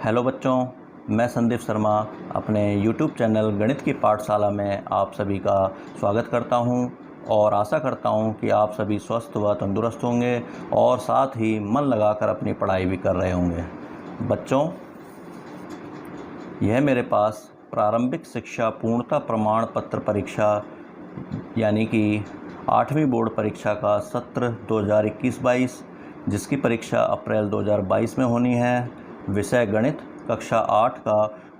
Hello बच्चों, मैं संदीप शर्मा अपने YouTube चैनल गणित की पाठशाला में आप सभी का स्वागत करता हूं और आशा करता हूं कि आप सभी स्वस्थ व तंदुरुस्त होंगे और साथ ही मन लगाकर अपनी पढ़ाई भी कर रहे होंगे। बच्चों, यह मेरे पास प्रारंभिक शिक्षा पूर्णता प्रमाण पत्र परीक्षा यानी कि 8वीं बोर्ड परीक्षा का सत्र 2021-22 जिसकी परीक्षा अप्रैल 2022 में होनी है। विषय गणित कक्षा 8 का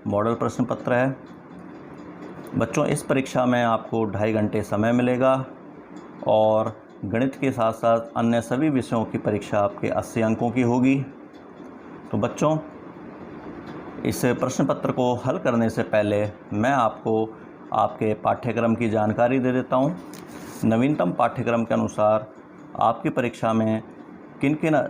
मॉडल प्रश्न पत्र है। बच्चों, इस परीक्षा में आपको 2.5 घंटे समय मिलेगा और गणित के साथ साथ अन्य सभी विषयों की परीक्षा आपके 80 अंकों की होगी। तो बच्चों, इस प्रश्न पत्र को हल करने से पहले मैं आपको आपके पाठ्यक्रम की जानकारी दे देता हूँ। नवीनतम पाठ्यक्रम के अनुसार आपकी परीक्षा में किन किन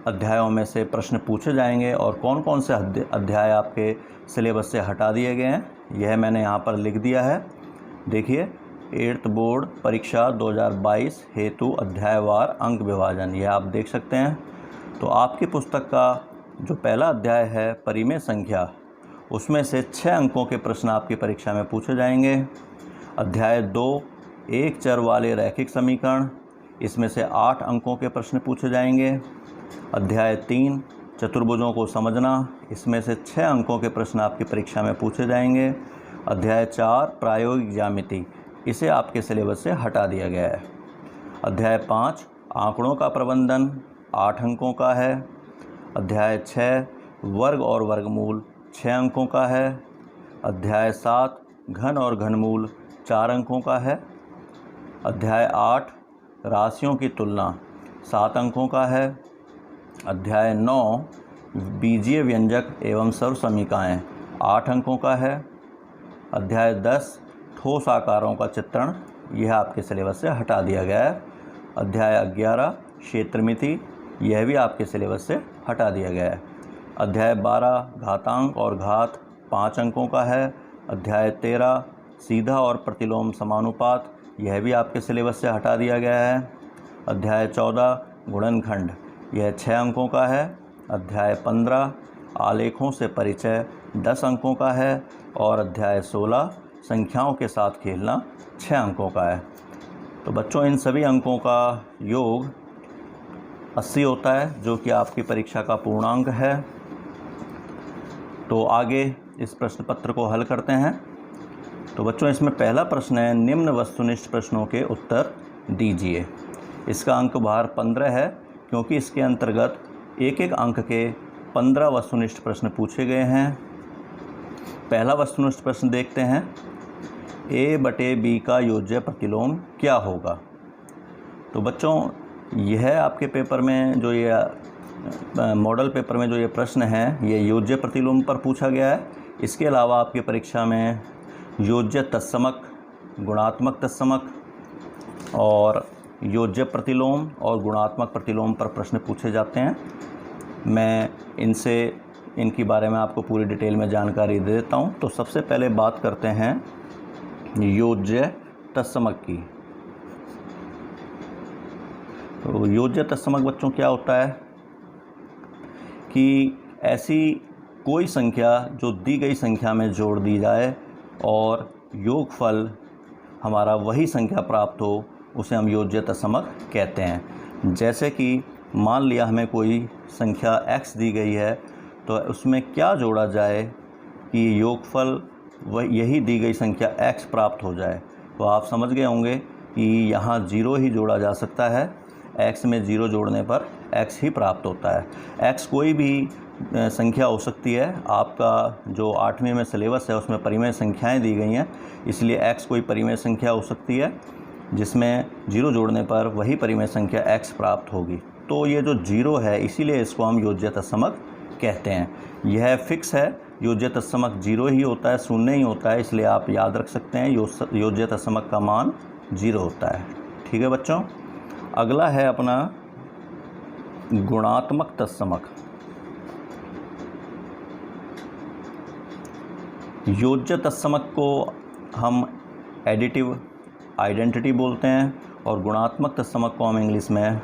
अध्यायों में से प्रश्न पूछे जाएंगे और कौन कौन से अध्याय आपके सिलेबस से हटा दिए गए हैं, यह मैंने यहाँ पर लिख दिया है। देखिए, 8th बोर्ड परीक्षा 2022 हेतु अध्यायवार अंक विभाजन, यह आप देख सकते हैं। तो आपकी पुस्तक का जो पहला अध्याय है परिमेय संख्या, उसमें से 6 अंकों के प्रश्न आपकी परीक्षा में पूछे जाएंगे। अध्याय 2 एक चर वाले रैखिक समीकरण, इसमें से 8 अंकों के प्रश्न पूछे जाएंगे। अध्याय 3 चतुर्भुजों को समझना, इसमें से 6 अंकों के प्रश्न आपकी परीक्षा में पूछे जाएंगे। अध्याय 4 प्रायोगिक ज्यामिति, इसे आपके सिलेबस से हटा दिया गया है। अध्याय 5 आंकड़ों का प्रबंधन 8 अंकों का है। अध्याय 6 वर्ग और वर्गमूल 6 अंकों का है। अध्याय 7 घन और घनमूल 4 अंकों का है। अध्याय 8 राशियों की तुलना 7 अंकों का है। अध्याय 9 बीजीय व्यंजक एवं सर्वसमीकाएँ 8 अंकों का है। अध्याय 10 ठोस आकारों का चित्रण, यह आपके सिलेबस से हटा दिया गया है। अध्याय 11 क्षेत्रमिति, यह भी आपके सिलेबस से हटा दिया गया है। अध्याय 12 घातांक और घात 5 अंकों का है। अध्याय 13 सीधा और प्रतिलोम समानुपात, यह भी आपके सिलेबस से हटा दिया गया है। अध्याय 14 गुणनखंड, यह 6 अंकों का है। अध्याय 15 आलेखों से परिचय 10 अंकों का है और अध्याय 16 संख्याओं के साथ खेलना 6 अंकों का है। तो बच्चों, इन सभी अंकों का योग 80 होता है, जो कि आपकी परीक्षा का पूर्णांक है। तो आगे इस प्रश्न पत्र को हल करते हैं। तो बच्चों, इसमें पहला प्रश्न है, निम्न वस्तुनिष्ठ प्रश्नों के उत्तर दीजिए। इसका अंक भार 15 है, क्योंकि इसके अंतर्गत एक एक अंक के 15 वस्तुनिष्ठ प्रश्न पूछे गए हैं। पहला वस्तुनिष्ठ प्रश्न देखते हैं, a/b का योज्य प्रतिलोम क्या होगा। तो बच्चों, यह आपके पेपर में जो ये मॉडल पेपर में जो ये प्रश्न है, ये योज्य प्रतिलोम पर पूछा गया है। इसके अलावा आपकी परीक्षा में योज्य तत्समक, गुणात्मक तत्समक और योज्य प्रतिलोम और गुणात्मक प्रतिलोम पर प्रश्न पूछे जाते हैं। मैं इनकी बारे में आपको पूरी डिटेल में जानकारी दे देता हूं। तो सबसे पहले बात करते हैं योज्य तत्समक की। तो योज्य तत्समक बच्चों क्या होता है कि ऐसी कोई संख्या जो दी गई संख्या में जोड़ दी जाए और योगफल हमारा वही संख्या प्राप्त हो, उसे हम योज्य तत्समक कहते हैं। जैसे कि मान लिया हमें कोई संख्या x दी गई है, तो उसमें क्या जोड़ा जाए कि योगफल वह यही दी गई संख्या x प्राप्त हो जाए। तो आप समझ गए होंगे कि यहाँ 0 ही जोड़ा जा सकता है। x में 0 जोड़ने पर x ही प्राप्त होता है। x कोई भी संख्या हो सकती है। आपका जो 8वीं में सिलेबस है उसमें परिमेय संख्याएं दी गई हैं, इसलिए x कोई परिमेय संख्या हो सकती है जिसमें 0 जोड़ने पर वही परिमेय संख्या x प्राप्त होगी। तो ये जो 0 है, इसीलिए इसको हम योज्य तत्समक कहते हैं। यह फिक्स है, योज्य तत्समक 0 ही होता है, शून्य ही होता है, इसलिए आप याद रख सकते हैं योज्य तत्समक का मान 0 होता है। ठीक है बच्चों, अगला है अपना गुणात्मक तत्समक। योज्य तत्समक को हम एडिटिव आइडेंटिटी बोलते हैं और गुणात्मक तत्समक को हम इंग्लिश में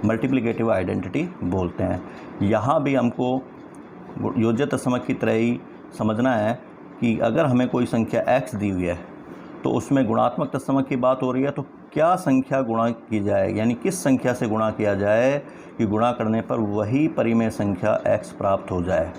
मल्टीप्लिकेटिव आइडेंटिटी बोलते हैं। यहाँ भी हमको योज्य तत्समक की तरह ही समझना है कि अगर हमें कोई संख्या x दी हुई है तो उसमें गुणात्मक तत्समक की बात हो रही है, तो क्या संख्या गुणा की जाए, यानी किस संख्या से गुणा किया जाए कि गुणा करने पर वही परिमेय संख्या x प्राप्त हो जाए।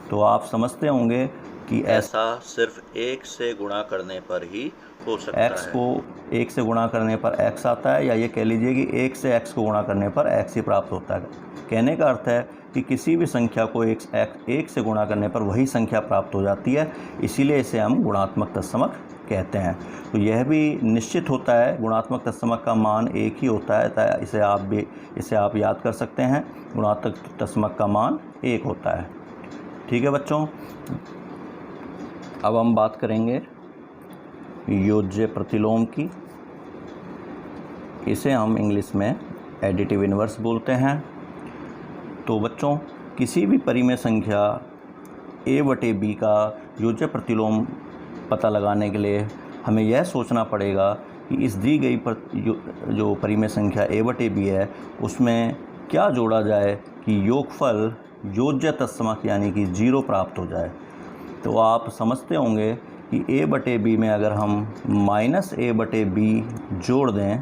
तो आप समझते होंगे कि ऐसा सिर्फ 1 से गुणा करने पर ही हो सकता है। x को 1 से गुणा करने पर x आता है, या ये कह लीजिए कि 1 से x को गुणा करने पर x ही प्राप्त होता है। कहने का अर्थ है कि किसी भी संख्या को 1 से गुणा करने पर वही संख्या प्राप्त हो जाती है, इसीलिए इसे हम गुणात्मक तत्समक कहते हैं। तो यह भी निश्चित होता है, गुणात्मक तत्समक का मान 1 ही होता है, इसे आप याद कर सकते हैं, गुणात्मक तत्समक का मान 1 होता है। ठीक है बच्चों, अब हम बात करेंगे योज्य प्रतिलोम की। इसे हम इंग्लिश में एडिटिव इन्वर्स बोलते हैं। तो बच्चों, किसी भी परिमेय संख्या a/b का योज्य प्रतिलोम पता लगाने के लिए हमें यह सोचना पड़ेगा कि इस दी गई जो परिमेय संख्या a/b है उसमें क्या जोड़ा जाए कि योगफल योज्य तत्समक यानी कि 0 प्राप्त हो जाए। तो आप समझते होंगे कि a/b में अगर हम -a/b जोड़ दें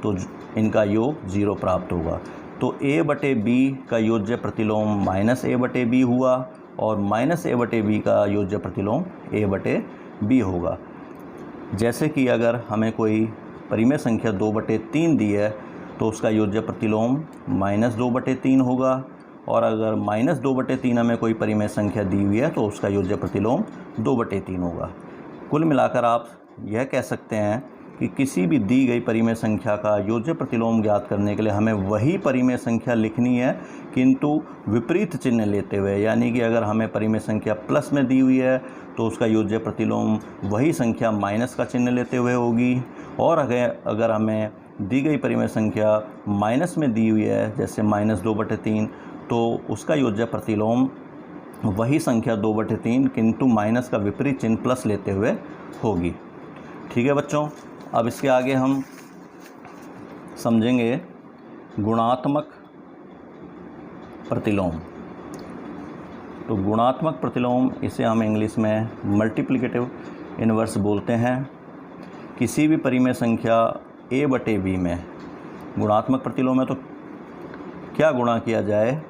तो इनका योग 0 प्राप्त होगा। तो a/b का योज्य प्रतिलोम -a/b हुआ और -a/b का योज्य प्रतिलोम a/b होगा। जैसे कि अगर हमें कोई परिमेय संख्या 2/3 दी है तो उसका योज्य प्रतिलोम -2/3 होगा, और अगर -2/3 हमें कोई परिमेय संख्या दी हुई है तो उसका योज्य प्रतिलोम 2/3 होगा। कुल मिलाकर आप यह कह सकते हैं कि किसी भी दी गई परिमेय संख्या का योज्य प्रतिलोम ज्ञात करने के लिए हमें वही परिमेय संख्या लिखनी है, किंतु विपरीत चिन्ह लेते हुए। यानी कि अगर हमें परिमेय संख्या प्लस में दी हुई है तो उसका योज्य प्रतिलोम वही संख्या माइनस का चिन्ह लेते हुए होगी, और अगर हमें दी गई परिमेय संख्या माइनस में दी हुई है जैसे -2/3, तो उसका योज्य प्रतिलोम वही संख्या 2/3 किंतु माइनस का विपरीत चिन्ह प्लस लेते हुए होगी। ठीक है बच्चों, अब इसके आगे हम समझेंगे गुणात्मक प्रतिलोम। तो गुणात्मक प्रतिलोम, इसे हम इंग्लिश में मल्टीप्लिकेटिव इन्वर्स बोलते हैं। किसी भी परिमेय संख्या a/b में गुणात्मक प्रतिलोम है तो क्या गुणा किया जाए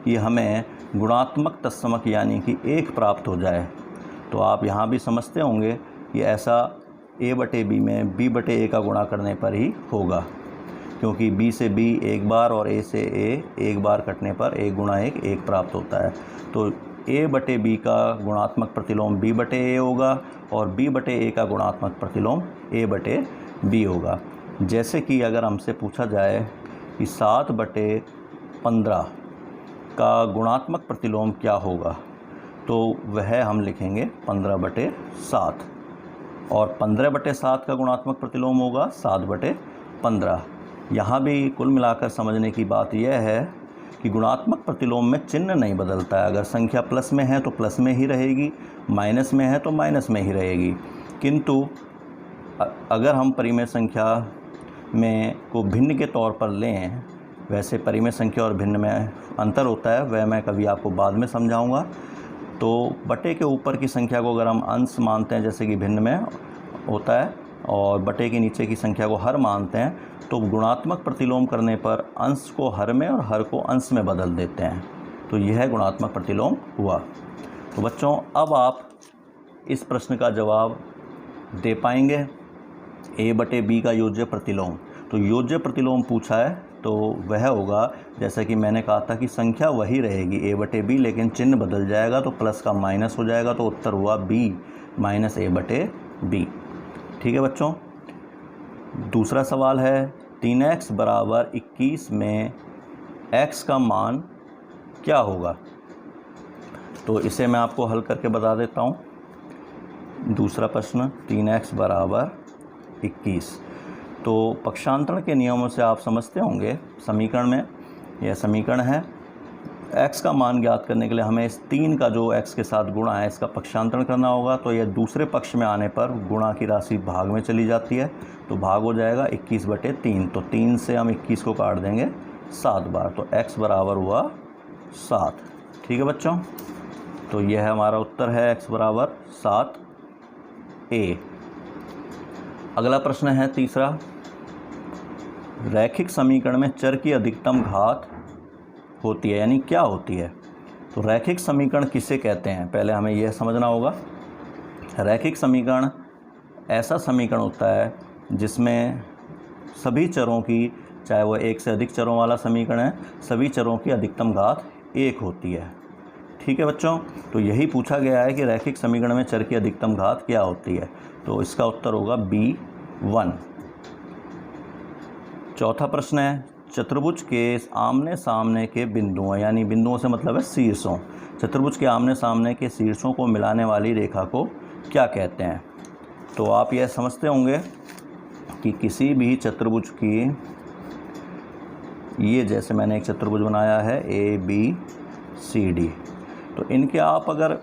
कि हमें गुणात्मक तत्समक यानी कि 1 प्राप्त हो जाए। तो आप यहाँ भी समझते होंगे कि ऐसा a/b में b/a का गुणा करने पर ही होगा, क्योंकि b से b एक बार और a से a एक बार कटने पर 1 × 1 1 प्राप्त होता है। तो a/b का गुणात्मक प्रतिलोम b/a होगा और b/a का गुणात्मक प्रतिलोम a/b होगा। जैसे कि अगर हमसे पूछा जाए कि 7/15 का गुणात्मक प्रतिलोम क्या होगा, तो वह हम लिखेंगे 15/7, और 15/7 का गुणात्मक प्रतिलोम होगा 7/15। यहाँ भी कुल मिलाकर समझने की बात यह है कि गुणात्मक प्रतिलोम में चिन्ह नहीं बदलता है। अगर संख्या प्लस में है तो प्लस में ही रहेगी, माइनस में है तो माइनस में ही रहेगी। किंतु अगर हम परिमेय संख्या में को भिन्न के तौर पर लें, वैसे परिमेय संख्या और भिन्न में अंतर होता है, वह मैं कभी आपको बाद में समझाऊंगा। तो बटे के ऊपर की संख्या को अगर हम अंश मानते हैं जैसे कि भिन्न में होता है, और बटे के नीचे की संख्या को हर मानते हैं, तो गुणात्मक प्रतिलोम करने पर अंश को हर में और हर को अंश में बदल देते हैं। तो यह गुणात्मक प्रतिलोम हुआ। तो बच्चों, अब आप इस प्रश्न का जवाब दे पाएंगे, a/b का योज्य प्रतिलोम। तो योज्य प्रतिलोम पूछा है तो वह होगा, जैसा कि मैंने कहा था कि संख्या वही रहेगी a/b, लेकिन चिन्ह बदल जाएगा तो प्लस का माइनस हो जाएगा, तो उत्तर हुआ b -a/b। ठीक है बच्चों, दूसरा सवाल है 3x = 21 में x का मान क्या होगा। तो इसे मैं आपको हल करके बता देता हूँ। दूसरा प्रश्न 3x = 21। तो पक्षांतरण के नियमों से आप समझते होंगे, समीकरण में यह समीकरण है। x का मान ज्ञात करने के लिए हमें इस 3 का जो x के साथ गुणा है इसका पक्षांतरण करना होगा। तो यह दूसरे पक्ष में आने पर गुणा की राशि भाग में चली जाती है, तो भाग हो जाएगा 21/3। तो 3 से हम 21 को काट देंगे 7 बार, तो x बराबर हुआ 7। ठीक है बच्चों, तो यह हमारा उत्तर है x बराबर 7a। अगला प्रश्न है तीसरा, रैखिक समीकरण में चर की अधिकतम घात होती है, यानी क्या होती है। तो रैखिक समीकरण किसे कहते हैं, पहले हमें यह समझना होगा। रैखिक समीकरण ऐसा समीकरण होता है जिसमें सभी चरों की, चाहे वो एक से अधिक चरों वाला समीकरण है, सभी चरों की अधिकतम घात 1 होती है। ठीक है बच्चों, तो यही पूछा गया है कि रैखिक समीकरण में चर की अधिकतम घात क्या होती है। तो इसका उत्तर होगा B1। चौथा प्रश्न है, चतुर्भुज के आमने सामने के बिंदुओं, यानी बिंदुओं से मतलब है शीर्षों, चतुर्भुज के आमने सामने के शीर्षों को मिलाने वाली रेखा को क्या कहते हैं। तो आप यह समझते होंगे कि किसी भी चतुर्भुज की, ये जैसे मैंने एक चतुर्भुज बनाया है ABCD, तो इनके आप अगर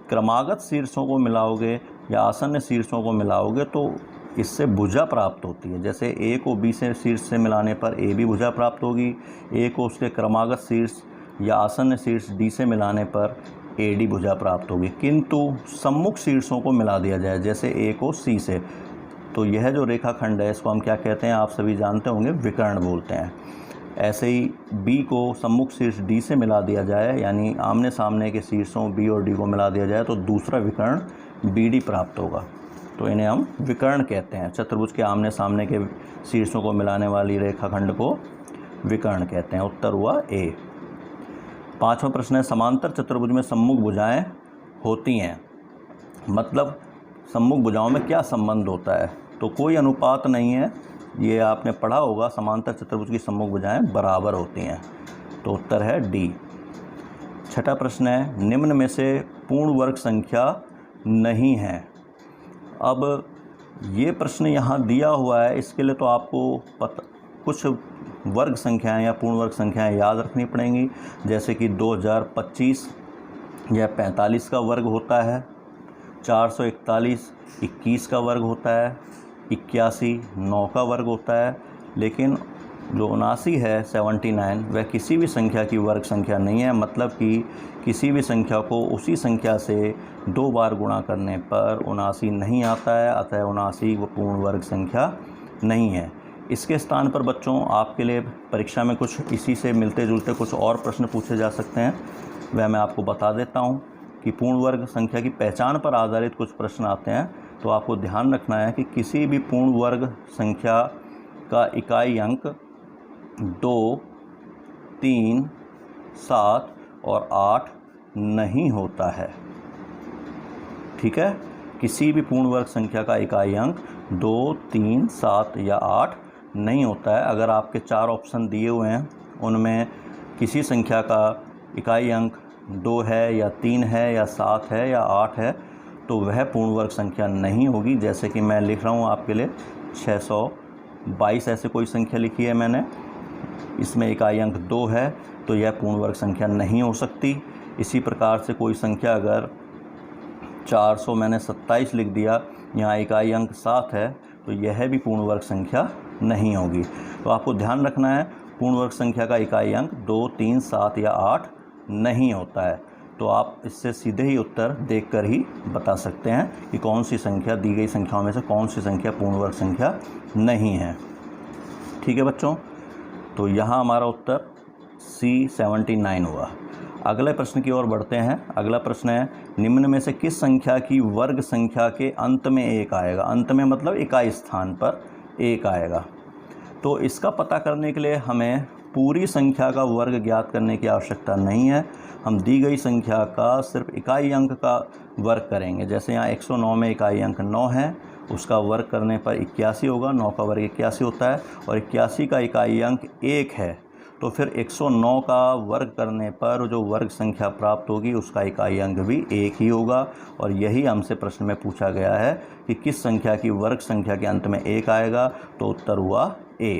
क्रमागत शीर्षों को मिलाओगे या आसन्न शीर्षों को मिलाओगे तो इससे भुजा प्राप्त होती है। जैसे A को B से शीर्ष से मिलाने पर AB भुजा प्राप्त होगी, A को उसके क्रमागत शीर्ष या आसन्न शीर्ष D से मिलाने पर AD भुजा प्राप्त होगी। किंतु सम्मुख शीर्षों को मिला दिया जाए, जैसे A को C से, तो यह जो रेखाखंड है इसको हम क्या कहते हैं, आप सभी जानते होंगे, विकर्ण बोलते हैं। ऐसे ही B को सम्मुख शीर्ष D से मिला दिया जाए, यानी आमने सामने के शीर्षों B और D को मिला दिया जाए तो दूसरा विकर्ण BD प्राप्त होगा। तो इन्हें हम विकर्ण कहते हैं। चतुर्भुज के आमने सामने के शीर्षों को मिलाने वाली रेखाखंड को विकर्ण कहते हैं। उत्तर हुआ A। पांचवा प्रश्न है, समांतर चतुर्भुज में सम्मुख भुजाएं होती हैं, मतलब सम्मुख भुजाओं में क्या संबंध होता है। तो कोई अनुपात नहीं है, ये आपने पढ़ा होगा, समांतर चतुर्भुज की सम्मुख भुजाएं बराबर होती हैं। तो उत्तर है D। छठा प्रश्न है, निम्न में से पूर्ण वर्ग संख्या नहीं है। अब ये प्रश्न यहाँ दिया हुआ है, इसके लिए तो आपको कुछ वर्ग संख्याएं या पूर्ण वर्ग संख्याएं याद रखनी पड़ेंगी। जैसे कि 2025 यह 45 का वर्ग होता है, 441 21 का वर्ग होता है, 81 9 का वर्ग होता है। लेकिन जो 79 है 79, वह किसी भी संख्या की वर्ग संख्या नहीं है, मतलब कि किसी भी संख्या को उसी संख्या से 2 बार गुणा करने पर 79 नहीं आता है, अतः 79 वो पूर्ण वर्ग संख्या नहीं है। इसके स्थान पर बच्चों आपके लिए परीक्षा में कुछ इसी से मिलते जुलते कुछ और प्रश्न पूछे जा सकते हैं, वह मैं आपको बता देता हूँ कि पूर्ण वर्ग संख्या की पहचान पर आधारित कुछ प्रश्न आते हैं। तो आपको ध्यान रखना है कि किसी भी पूर्ण वर्ग संख्या का इकाई अंक 2, 3, 7 और 8 नहीं होता है। ठीक है, किसी भी पूर्ण वर्ग संख्या का इकाई अंक 2, 3, 7 या 8 नहीं होता है। अगर आपके 4 ऑप्शन दिए हुए हैं, उनमें किसी संख्या का इकाई अंक 2 है या 3 है या 7 है या 8 है, तो वह पूर्ण वर्ग संख्या नहीं होगी। जैसे कि मैं लिख रहा हूँ आपके लिए 622 ऐसे कोई संख्या लिखी है मैंने, इसमें इकाई अंक 2 है, तो यह पूर्ण वर्ग संख्या नहीं हो सकती। इसी प्रकार से कोई संख्या अगर 400 मैंने 27 लिख दिया, यहाँ इकाई अंक 7 है, तो यह भी पूर्ण वर्ग संख्या नहीं होगी। तो आपको ध्यान रखना है, पूर्ण वर्ग संख्या का इकाई अंक 2, 3, 7 या 8 नहीं होता है। तो आप इससे सीधे ही उत्तर देखकर ही बता सकते हैं कि कौन सी संख्या, दी गई संख्याओं में से कौन सी संख्या पूर्ण वर्ग संख्या नहीं है। ठीक है बच्चों, तो यहाँ हमारा उत्तर C79 हुआ। अगले प्रश्न की ओर बढ़ते हैं। अगला प्रश्न है, निम्न में से किस संख्या की वर्ग संख्या के अंत में 1 आएगा। अंत में मतलब इकाई स्थान पर 1 आएगा। तो इसका पता करने के लिए हमें पूरी संख्या का वर्ग ज्ञात करने की आवश्यकता नहीं है, हम दी गई संख्या का सिर्फ इकाई अंक का वर्ग करेंगे। जैसे यहाँ 109 में इकाई अंक 9 है, उसका वर्ग करने पर 81 होगा, 9 का वर्ग 81 होता है, और 81 का इकाई अंक 1 है, तो फिर 109 का वर्ग करने पर जो वर्ग संख्या प्राप्त होगी उसका इकाई अंक भी 1 ही होगा। और यही हमसे प्रश्न में पूछा गया है कि किस संख्या की वर्ग संख्या के अंत में 1 आएगा, तो उत्तर हुआ A।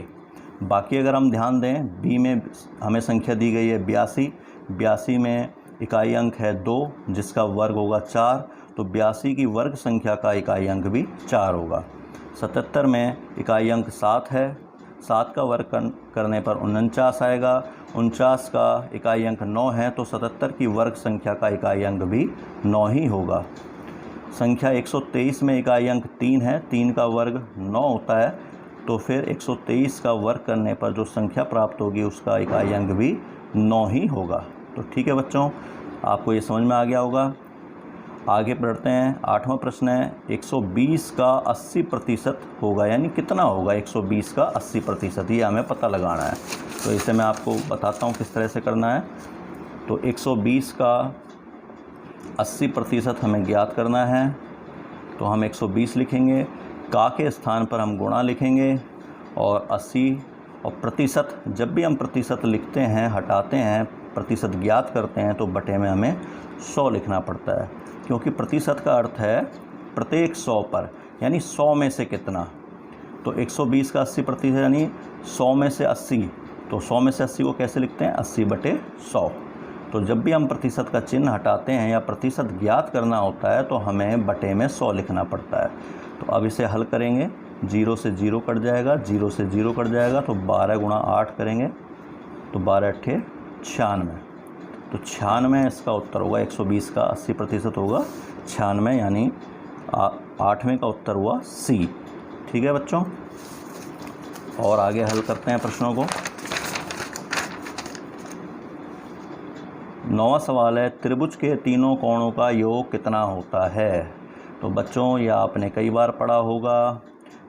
बाकी अगर हम ध्यान दें, B में हमें संख्या दी गई है 82, 82 में इकाई अंक है 2 जिसका वर्ग होगा 4, तो 82 की वर्ग संख्या का इकाई अंक भी 4 होगा। 77 में इकाई अंक 7 है, 7 का वर्ग करने पर 49 आएगा। 49 का इकाई अंक 9 है तो 77 की वर्ग संख्या का इकाई अंक भी 9 ही होगा। संख्या 123 में इकाई अंक 3 है, 3 का वर्ग 9 होता है, तो फिर 123 का वर्ग करने पर जो संख्या प्राप्त होगी उसका इकाई अंक भी 9 ही होगा। तो ठीक है बच्चों, आपको ये समझ में आ गया होगा। आगे बढ़ते हैं। 8वां प्रश्न है 120 का 80% होगा, यानी कितना होगा 120 का 80%, ये हमें पता लगाना है। तो इसे मैं आपको बताता हूँ किस तरह से करना है। तो 120 का 80% हमें ज्ञात करना है, तो हम 120 लिखेंगे, का के स्थान पर हम गुणा लिखेंगे और 80 और प्रतिशत, जब भी हम प्रतिशत लिखते हैं, हटाते हैं, प्रतिशत ज्ञात करते हैं तो बटे में हमें 100 लिखना पड़ता है, क्योंकि प्रतिशत का अर्थ है प्रत्येक 100 पर, यानी 100 में से कितना। तो 120 का 80% यानी 100 में से 80, तो 100 में से 80 को कैसे लिखते हैं, 80/100। तो जब भी हम प्रतिशत का चिन्ह हटाते हैं या प्रतिशत ज्ञात करना होता है तो हमें बटे में 100 लिखना पड़ता है। तो अब इसे हल करेंगे, 0 से 0 कट जाएगा, 0 से 0 कट जाएगा, तो 12 × 8 करेंगे तो 12 × 8 = 96। तो 96 इसका उत्तर होगा। 120 का 80% होगा 96, यानी 8वें का उत्तर हुआ सी। ठीक है बच्चों, और आगे हल करते हैं प्रश्नों को। 9वां सवाल है त्रिभुज के तीनों कोणों का योग कितना होता है। तो बच्चों ये आपने कई बार पढ़ा होगा।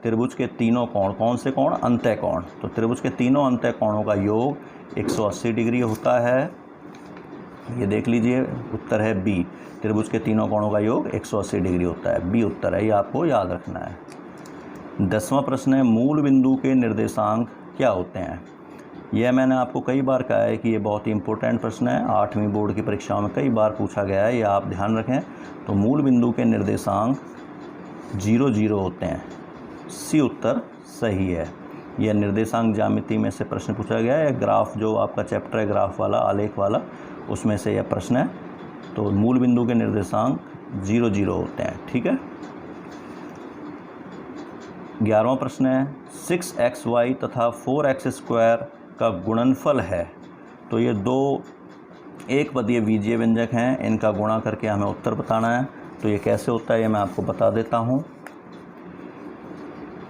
त्रिभुज के तीनों कोण, कौन से कोण, अंतः कोण। तो त्रिभुज के तीनों अंतः कोणों का योग 180 डिग्री होता है। ये देख लीजिए, उत्तर है बी, त्रिभुज के तीनों कोणों का योग 180 डिग्री होता है, बी उत्तर है, ये आपको याद रखना है। 10वां प्रश्न है मूल बिंदु के निर्देशांक क्या होते हैं। यह मैंने आपको कई बार कहा है कि ये बहुत ही इंपॉर्टेंट प्रश्न है, 8वीं बोर्ड की परीक्षाओं में कई बार पूछा गया है, ये आप ध्यान रखें। तो मूल बिंदु के निर्देशांक 0 0 होते हैं, सी उत्तर सही है। यह निर्देशांक ज्यामिति में से प्रश्न पूछा गया है, ग्राफ जो आपका चैप्टर है ग्राफ वाला, आलेख वाला, उसमें से यह प्रश्न है। तो मूल बिंदु के निर्देशांक 0 0 होते हैं। ठीक है। 11वां प्रश्न है 6xy तथा 4x² का गुणनफल है। तो ये दो एक पदीय बीजीय व्यंजक हैं, इनका गुणा करके हमें उत्तर बताना है। तो ये कैसे होता है ये मैं आपको बता देता हूँ।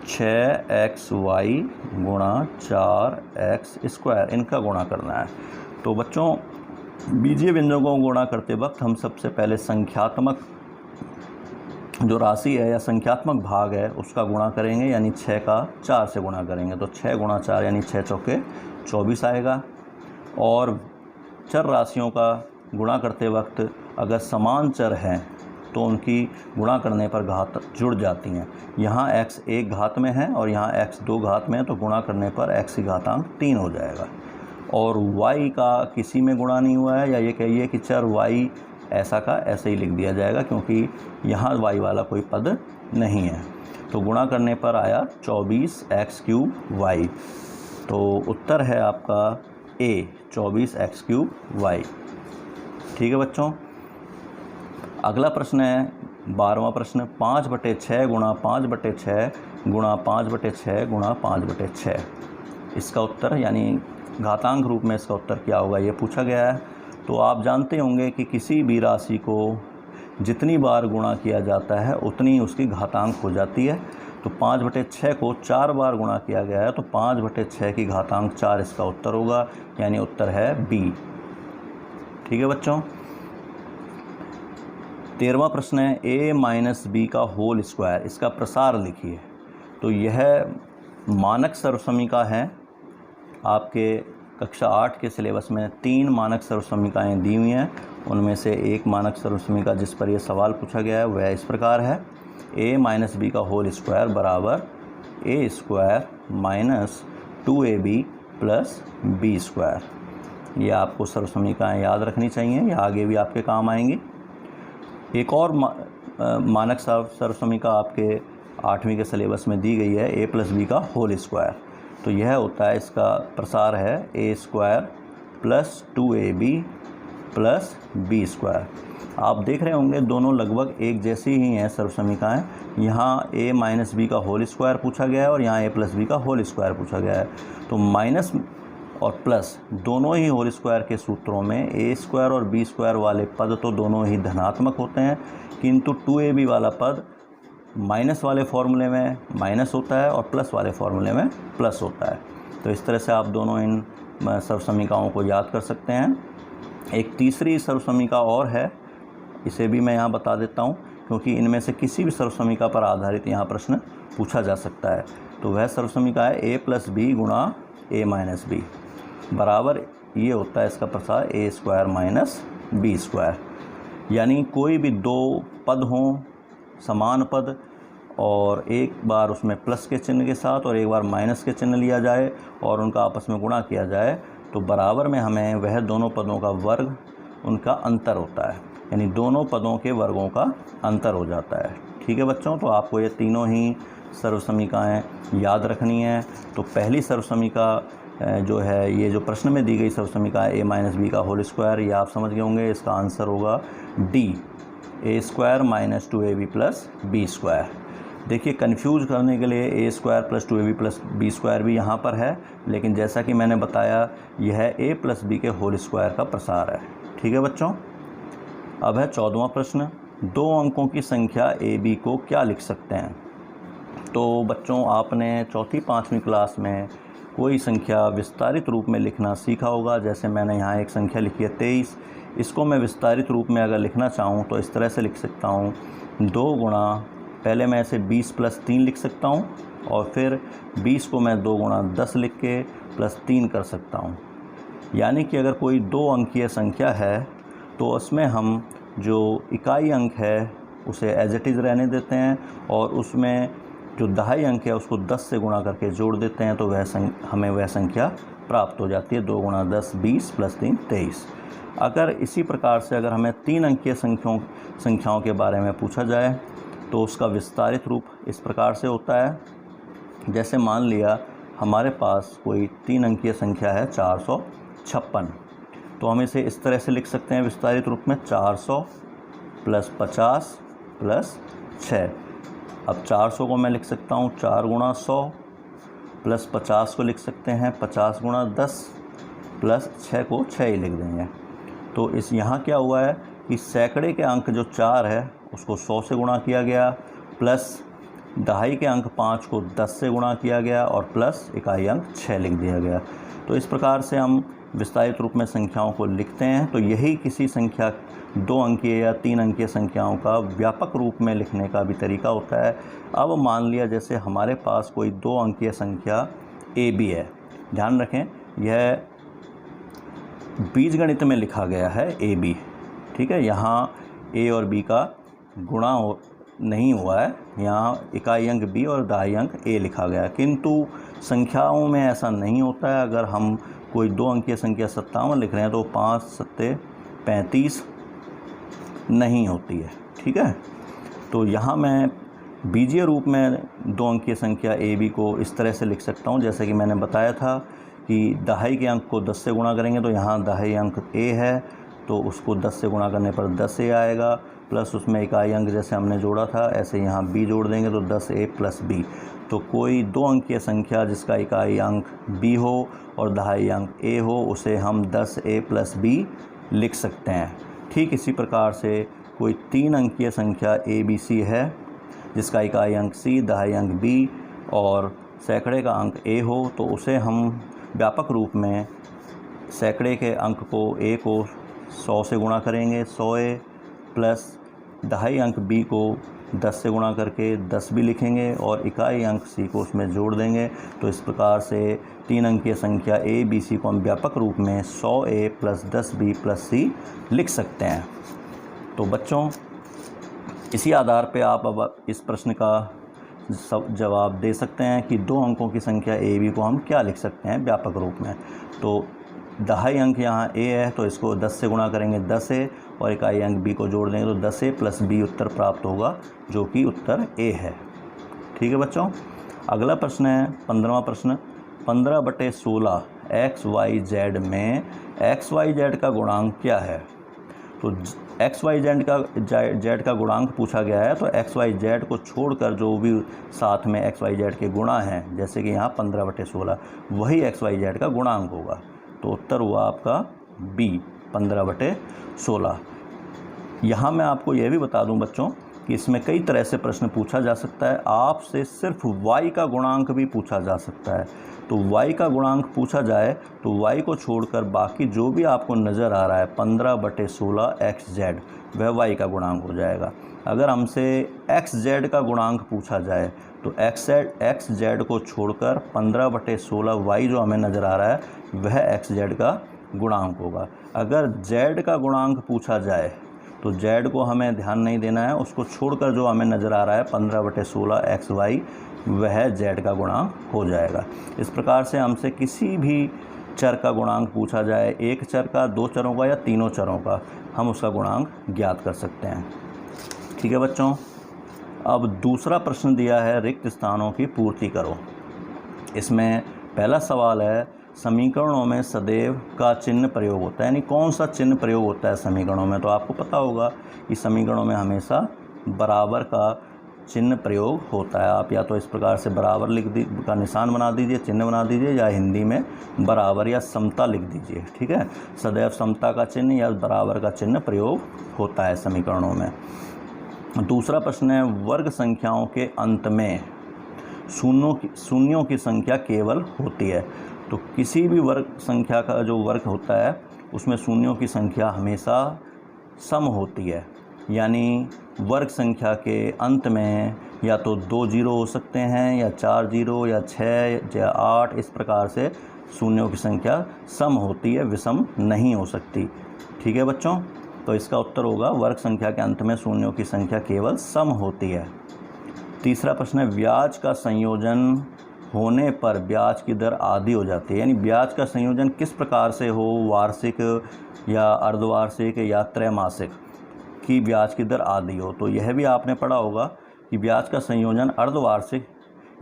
6xy × 4x², इनका गुणा करना है। तो बच्चों बीजीय व्यंजकों को गुणा करते वक्त हम सबसे पहले संख्यात्मक जो राशि है या संख्यात्मक भाग है उसका गुणा करेंगे, यानी 6 का 4 से गुणा करेंगे। तो 6 × 4 यानी 6 चौके 24 आएगा। और चर राशियों का गुणा करते वक्त अगर समान चर हैं तो उनकी गुणा करने पर घात जुड़ जाती हैं। यहाँ x 1 घात में है और यहाँ x 2 घात में है, तो गुणा करने पर x की घातांक 3 हो जाएगा। और y का किसी में गुणा नहीं हुआ है, या ये कहिए कि चर y ऐसा का ऐसे ही लिख दिया जाएगा, क्योंकि यहाँ y वाला कोई पद नहीं है। तो गुणा करने पर आया 24x³ y। तो उत्तर है आपका A, 24x³ y। ठीक है बच्चों। अगला प्रश्न है 12वां प्रश्न, 5/6 × 5/6 × 5/6 × 5/6। इसका उत्तर यानी घातांक रूप में इसका उत्तर क्या होगा ये पूछा गया है। तो आप जानते होंगे कि किसी भी राशि को जितनी बार गुणा किया जाता है उतनी उसकी घातांक हो जाती है। तो 5/6 को 4 बार गुणा किया गया है, तो 5/6 की घातांक 4 इसका उत्तर होगा, यानी उत्तर है बी। ठीक है बच्चों। 13वां प्रश्न है a - b का होल स्क्वायर, इसका प्रसार लिखिए। तो यह मानक सर्वसमीका है। आपके कक्षा 8 के सिलेबस में 3 मानक सर्वसमीकाएँ दी हुई हैं, उनमें से एक मानक सर्वसमीका जिस पर यह सवाल पूछा गया है वह इस प्रकार है, a - b का होल स्क्वायर बराबर a² - 2ab + b²। ये आपको सर्वसमीकाएँ याद रखनी चाहिए, ये आगे भी आपके काम आएंगी। एक और मानक सर्वसमीका आपके 8वीं के सिलेबस में दी गई है, a + b का होल स्क्वायर। तो यह होता है, इसका प्रसार है a² + 2ab plus b square. आप देख रहे होंगे दोनों लगभग एक जैसी ही हैं सर्व समीकरणाएँ। यहाँ a माइनस बी का होल स्क्वायर पूछा गया है और यहाँ a प्लस बी का होल स्क्वायर पूछा गया है। तो माइनस और प्लस दोनों ही होल स्क्वायर के सूत्रों में a स्क्वायर और b स्क्वायर वाले पद तो दोनों ही धनात्मक होते हैं, किंतु 2ab वाला पद माइनस वाले फॉर्मूले में माइनस होता है और प्लस वाले फॉर्मूले में प्लस होता है। तो इस तरह से आप दोनों इन सर्व समीकरणों को याद कर सकते हैं। एक तीसरी सर्व समीकरण और है, इसे भी मैं यहाँ बता देता हूँ, क्योंकि इनमें से किसी भी सर्व समीकरण पर आधारित यहाँ प्रश्न पूछा जा सकता है। तो वह सर्व समीकरण है a प्लस बी गुणा a माइनस बी बराबर ये होता है इसका प्रसार a square minus b square. यानी कोई भी दो पद हों, समान पद, और एक बार उसमें प्लस के चिन्ह के साथ और एक बार माइनस के चिन्ह लिया जाए और उनका आपस में गुणा किया जाए, तो बराबर में हमें वह दोनों पदों का वर्ग उनका अंतर होता है, यानी दोनों पदों के वर्गों का अंतर हो जाता है। ठीक है बच्चों, तो आपको ये तीनों ही सर्व समीकरणाएँ याद रखनी है। तो पहली सर्व समीकरण जो है, ये जो प्रश्न में दी गई सर्व समीकरण a माइनस बी का होल स्क्वायर, ये आप समझ गए होंगे, इसका आंसर होगा D, a square minus 2ab plus b square. देखिए कंफ्यूज करने के लिए a square plus 2ab plus b square भी यहाँ पर है, लेकिन जैसा कि मैंने बताया यह a प्लस बी के होल स्क्वायर का प्रसार है। ठीक है बच्चों, अब है 14वां प्रश्न, दो अंकों की संख्या ab को क्या लिख सकते हैं। तो बच्चों आपने चौथी पाँचवीं क्लास में कोई संख्या विस्तारित रूप में लिखना सीखा होगा। जैसे मैंने यहाँ एक संख्या लिखी है 23, इसको मैं विस्तारित रूप में अगर लिखना चाहूँ तो इस तरह से लिख सकता हूँ, 2 गुणा, पहले मैं इसे 20 प्लस 3 लिख सकता हूँ और फिर 20 को मैं 2 गुणा 10 लिख के प्लस 3 कर सकता हूँ। यानी कि अगर कोई दो अंकीय संख्या है तो उसमें हम जो इकाई अंक है उसे एज इट इज़ रहने देते हैं और उसमें जो दहाई अंक है उसको 10 से गुणा करके जोड़ देते हैं, तो हमें वह संख्या प्राप्त हो जाती है। 2 गुणा 10 20 प्लस 3 23। अगर इसी प्रकार से अगर हमें 3 अंकीय संख्याओं के बारे में पूछा जाए तो उसका विस्तारित रूप इस प्रकार से होता है। जैसे मान लिया हमारे पास कोई 3 अंकीय संख्या है 456, तो हम इसे इस तरह से लिख सकते हैं विस्तारित रूप में, 400 प्लस 50 प्लस 6। अब 400 को मैं लिख सकता हूँ 4 गुणा 100 प्लस 50 को लिख सकते हैं 50 गुणा 10 प्लस 6 को 6 ही लिख देंगे। तो इस यहाँ क्या हुआ है कि सैकड़े के अंक जो 4 है उसको 100 से गुणा किया गया, प्लस दहाई के अंक 5 को 10 से गुणा किया गया और प्लस इकाई अंक 6 लिख दिया गया। तो इस प्रकार से हम विस्तारित रूप में संख्याओं को लिखते हैं। तो यही किसी संख्या 2 अंकीय या 3 अंकीय संख्याओं का व्यापक रूप में लिखने का भी तरीका होता है। अब मान लिया जैसे हमारे पास कोई 2 अंकीय संख्या AB है, ध्यान रखें यह बीजगणित में लिखा गया है AB, ठीक है, यहाँ A और B का गुणा नहीं हुआ है, यहाँ इकाई अंक B और दहाई अंक A लिखा गया है। किंतु संख्याओं में ऐसा नहीं होता है। अगर हम कोई 2 अंकीय संख्या 57 लिख रहे हैं तो 5 7 35 नहीं होती है, ठीक है। तो यहाँ मैं बीजीय रूप में 2 अंकीय संख्या AB को इस तरह से लिख सकता हूँ, जैसे कि मैंने बताया था कि दहाई के अंक को 10 से गुणा करेंगे तो यहाँ दहाई अंक A है तो उसको 10 से गुणा करने पर 10A आएगा, प्लस उसमें इकाई अंक जैसे हमने जोड़ा था ऐसे यहाँ B जोड़ देंगे तो 10A प्लस B। तो कोई 2 अंकीय संख्या जिसका इकाई अंक B हो और दहाई अंक A हो उसे हम 10A प्लस B लिख सकते हैं। ठीक इसी प्रकार से कोई 3 अंकीय संख्या ABC है जिसका इकाई अंक C, दहाई अंक B और सैकड़े का अंक A हो, तो उसे हम व्यापक रूप में सैकड़े के अंक को A को 100 से गुणा करेंगे 100A प्लस दहाई अंक B को 10 से गुणा करके 10 भी लिखेंगे और इकाई अंक C को उसमें जोड़ देंगे। तो इस प्रकार से 3 अंकीय संख्या ABC को हम व्यापक रूप में 100A plus 10B plus C लिख सकते हैं। तो बच्चों इसी आधार पे आप अब इस प्रश्न का जवाब दे सकते हैं कि 2 अंकों की संख्या AB को हम क्या लिख सकते हैं व्यापक रूप में। तो दहाई अंक यहाँ A है तो इसको 10 से गुणा करेंगे 10A और इकाई अंक B को जोड़ देंगे तो 10A प्लस B उत्तर प्राप्त होगा जो कि उत्तर A है। ठीक है बच्चों, अगला प्रश्न है 15वां प्रश्न, 15/16 XYZ में XYZ का गुणांक क्या है। तो एक्स वाई जेड का गुणांक पूछा गया है, तो एक्स वाई जेड को छोड़कर जो भी साथ में एक्स वाई जेड के गुणा हैं, जैसे कि यहाँ 15/16, वही एक्स वाई जेड का गुणांक होगा। तो उत्तर हुआ आपका बी 15/16। यहाँ मैं आपको यह भी बता दूं बच्चों कि इसमें कई तरह से प्रश्न पूछा जा सकता है। आपसे सिर्फ y का गुणांक भी पूछा जा सकता है। तो y का गुणांक पूछा जाए तो y को छोड़कर बाकी जो भी आपको नज़र आ रहा है 15/16 xz, वह y का गुणांक हो जाएगा। अगर हमसे xz का गुणांक पूछा जाए तो xz को छोड़कर 15/16 y जो हमें नज़र आ रहा है वह xz का गुणांक होगा। अगर z का गुणांक पूछा जाए तो z को हमें ध्यान नहीं देना है, उसको छोड़कर जो हमें नज़र आ रहा है 15/16 xy, वह z का गुणांक हो जाएगा। इस प्रकार से हमसे किसी भी चर का गुणांक पूछा जाए, एक चर का, दो चरों का या तीनों चरों का, हम उसका गुणांक ज्ञात कर सकते हैं। ठीक है बच्चों। अब दूसरा प्रश्न दिया है रिक्त स्थानों की पूर्ति करो। इसमें पहला सवाल है समीकरणों में सदैव का चिन्ह प्रयोग होता है, यानी कौन सा चिन्ह प्रयोग होता है समीकरणों में। तो आपको पता होगा कि समीकरणों में हमेशा बराबर का चिन्ह प्रयोग होता है। आप या तो इस प्रकार से बराबर का निशान बना दीजिए, चिन्ह बना दीजिए, या हिंदी में बराबर या समता लिख दीजिए। ठीक है, सदैव समता का चिन्ह या बराबर का चिन्ह प्रयोग होता है समीकरणों में। दूसरा प्रश्न है वर्ग संख्याओं के अंत में शून्यों की संख्या केवल होती है। तो किसी भी वर्ग संख्या का जो वर्ग होता है उसमें शून्यों की संख्या हमेशा सम होती है, यानी वर्ग संख्या के अंत में या तो 2 जीरो हो सकते हैं, या 4 जीरो, या 6 या 8, इस प्रकार से शून्यों की संख्या सम होती है, विषम नहीं हो सकती। ठीक है बच्चों, तो इसका उत्तर होगा वर्ग संख्या के अंत में शून्यों की संख्या केवल सम होती है। तीसरा प्रश्न है ब्याज का संयोजन होने पर ब्याज की दर आधी हो जाती है, यानी ब्याज का संयोजन किस प्रकार से हो, वार्षिक या अर्धवार्षिक या त्रैमासिक, की ब्याज की दर आधी हो। तो यह भी आपने पढ़ा होगा कि ब्याज का संयोजन अर्धवार्षिक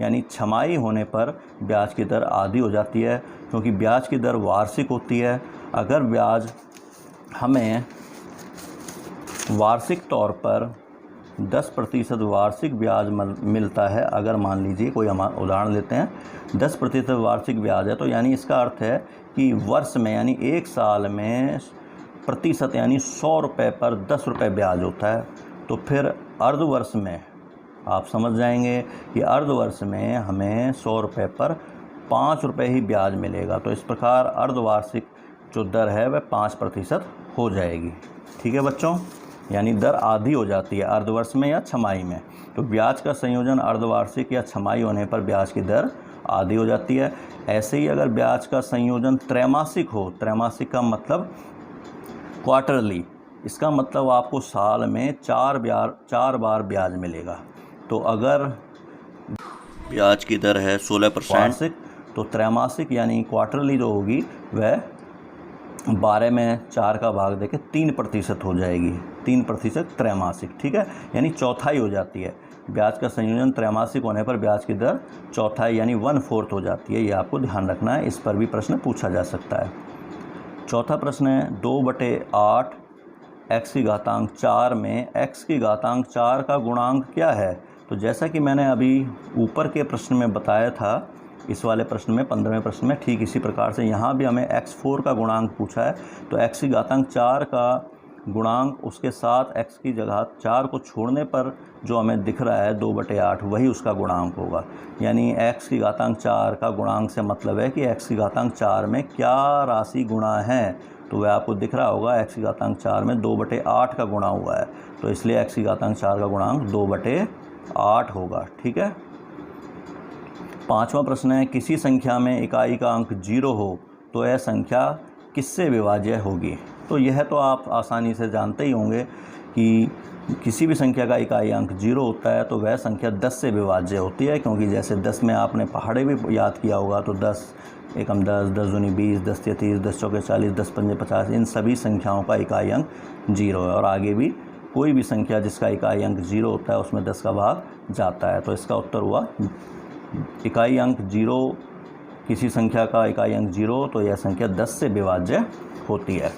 यानी छमाही होने पर ब्याज की दर आधी हो जाती है, क्योंकि ब्याज की दर वार्षिक होती है। अगर ब्याज हमें वार्षिक तौर पर 10% वार्षिक ब्याज मिलता है, अगर मान लीजिए कोई हम उदाहरण लेते हैं 10% वार्षिक ब्याज है, तो यानी इसका अर्थ है कि वर्ष में यानी एक साल में प्रतिशत यानी 100 रुपये पर 10 रुपये ब्याज होता है। तो फिर अर्धवर्ष में आप समझ जाएंगे कि अर्धवर्ष में हमें 100 रुपये पर 5 रुपये ही ब्याज मिलेगा। तो इस प्रकार अर्धवार्षिक जो दर है वह 5% हो जाएगी। ठीक है बच्चों, यानी दर आधी हो जाती है अर्धवर्ष में या छमाही में। तो ब्याज का संयोजन अर्धवार्षिक या छमाही होने पर ब्याज की दर आधी हो जाती है। ऐसे ही अगर ब्याज का संयोजन त्रैमासिक हो, त्रैमासिक का मतलब क्वार्टरली, इसका मतलब आपको साल में 4 बार ब्याज मिलेगा। तो अगर ब्याज की दर है 16%, तो त्रैमासिक यानी क्वार्टरली जो होगी वह 12 में 4 का भाग देके 3% हो जाएगी, 3% त्रैमासिक। ठीक है, यानी चौथाई हो जाती है। ब्याज का संयोजन त्रैमासिक होने पर ब्याज की दर चौथाई यानी 1/4 हो जाती है। ये आपको ध्यान रखना है, इस पर भी प्रश्न पूछा जा सकता है। चौथा प्रश्न है 2/8 x की घातांक 4 में x की घातांक 4 का गुणांक क्या है। तो जैसा कि मैंने अभी ऊपर के प्रश्न में बताया था, इस वाले प्रश्न में 15वें प्रश्न में, ठीक इसी प्रकार से यहाँ भी हमें x4 का गुणांक पूछा है। तो x की घातांक 4 का गुणांक उसके साथ x की जगह 4 को छोड़ने पर जो हमें दिख रहा है 2/8, वही उसका गुणांक होगा। यानी x की घातांक 4 का गुणांक से मतलब है कि x की घातांक 4 में क्या राशि गुणा है। तो वह आपको दिख रहा होगा x की घातांक 4 में 2/8 का गुणा हुआ है, तो इसलिए x की घातांक 4 का गुणांक 2/8 होगा। ठीक है। पांचवा प्रश्न है किसी संख्या में इकाई का अंक 0 हो तो यह संख्या किससे विभाज्य होगी। तो यह तो आप आसानी से जानते ही होंगे कि किसी भी संख्या का इकाई अंक 0 होता है तो वह संख्या 10 से विभाज्य होती है, क्योंकि जैसे 10 में आपने पहाड़े भी याद किया होगा, तो 10 एकम 10, 10 दूनी 20, 10 तिया 30, 10 चौके 40, 10 पंजे 50, इन सभी संख्याओं का इकाई अंक 0 है। और आगे भी कोई भी संख्या जिसका इकाई अंक 0 होता है उसमें 10 का भाग जाता है। तो इसका उत्तर हुआ इकाई अंक 0, किसी संख्या का इकाई अंक 0 तो यह संख्या 10 से विभाज्य होती है।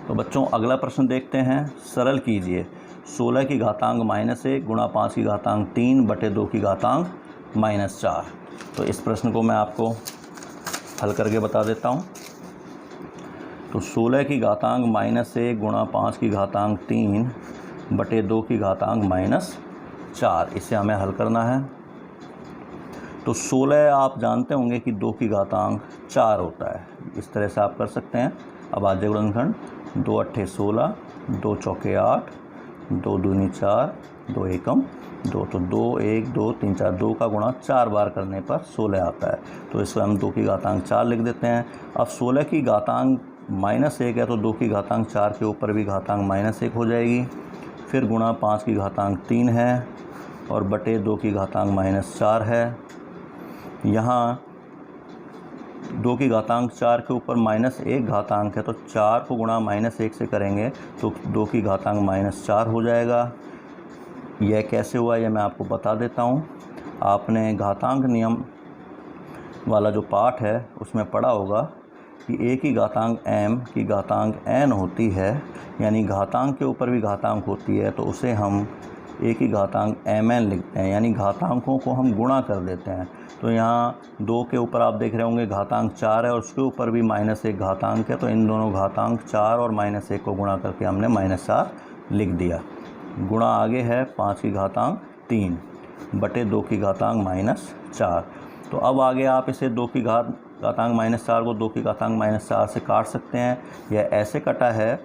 तो बच्चों अगला प्रश्न देखते हैं, सरल कीजिए 16 की घातांक -1 गुणा 5 की घातांक 3 बटे 2 की घातांक -4। तो इस प्रश्न को मैं आपको हल करके बता देता हूँ। तो 16 की घातांक -1 गुणा 5 की घातांक 3 बटे 2 की घातांक -4, इसे हमें हल करना है। तो 16 आप जानते होंगे कि 2 की घातांक 4 होता है, इस तरह से आप कर सकते हैं। अब आद्य गुणनखंड 2 अट्ठे 16, 2 चौके 8, 2 दूनी 4, 2 एकम 2, तो 2 1 2 3 4, 2 का गुणा 4 बार करने पर 16 आता है। तो इसको हम 2 की घातांक 4 लिख देते हैं। अब 16 की घातांक -1 है तो 2 की घातांक 4 के ऊपर भी घातांक -1 हो जाएगी, फिर गुणा 5 की घातांक 3 है और बटे 2 की घातांक -4 है। यहाँ 2 की घातांक 4 के ऊपर -1 घातांक है तो 4 को गुणा -1 से करेंगे तो 2 की घातांक -4 हो जाएगा। यह कैसे हुआ यह मैं आपको बता देता हूँ। आपने घातांक नियम वाला जो पाठ है उसमें पढ़ा होगा कि a की घातांक m की घातांक n होती है, यानी घातांक के ऊपर भी घातांक होती है, तो उसे हम a की घातांक mn लिखते हैं, यानी घातांकों को हम गुणा कर देते हैं। तो यहाँ 2 के ऊपर आप देख रहे होंगे घातांक 4 है और उसके ऊपर भी -1 घातांक है, तो इन दोनों घातांक 4 और -1 को गुणा करके हमने -4 लिख दिया। गुणा आगे है 5 की घातांक 3 बटे 2 की घातांक -4। तो अब आगे आप इसे 2 की घातांक -4 को 2 की घातांक -4 से काट सकते हैं। यह ऐसे कटा है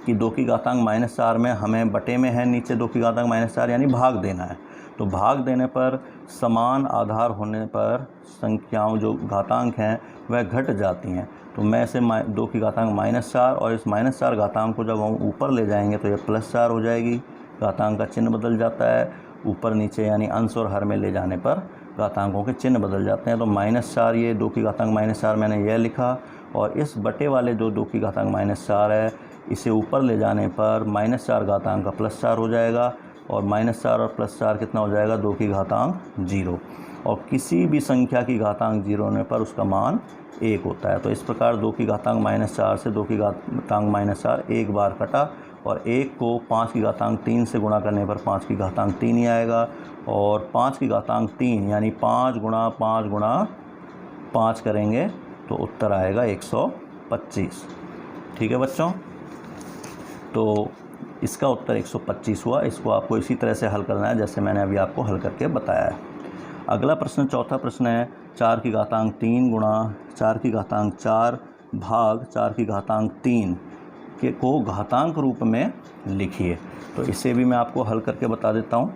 कि 2 की घातांक -4 में हमें बटे में है नीचे 2 की घातांक -4 यानी भाग देना है। तो भाग देने पर समान आधार होने पर संख्याओं जो घातांक हैं वह घट जाती हैं। तो मैं इसे 2 की घातांक -4 और इस -4 घातांक को जब हम ऊपर ले जाएंगे तो यह +4 हो जाएगी। घातांक का चिन्ह बदल जाता है, ऊपर नीचे यानी अंश और हर में ले जाने पर घातांकों के चिन्ह बदल जाते हैं। तो -4 ये 2 की घातांक -4 मैंने यह लिखा और इस बटे वाले जो 2 की घातांक -4 है इसे ऊपर ले जाने पर -4 घातांक का +4 हो जाएगा और -4 और +4 कितना हो जाएगा 2 की घातांक 0। और किसी भी संख्या की घातांक 0 होने पर उसका मान 1 होता है। तो इस प्रकार 2 की घातांक -4 से 2 की घातांक -4 एक बार कटा और 1 को 5 की घातांक 3 से गुणा करने पर 5 की घातांक 3 ही आएगा और 5 की घातांक 3 यानी 5 गुणा 5 गुणा 5 करेंगे तो उत्तर आएगा 125। ठीक है बच्चों, तो इसका उत्तर 125 हुआ। इसको आपको इसी तरह से हल करना है जैसे मैंने अभी आपको हल करके बताया है। अगला प्रश्न चौथा प्रश्न है 4 की घातांक 3 गुणा 4 की घातांक 4 भाग 4 की घातांक 3 के को घातांक रूप में लिखिए। तो इसे भी मैं आपको हल करके बता देता हूँ।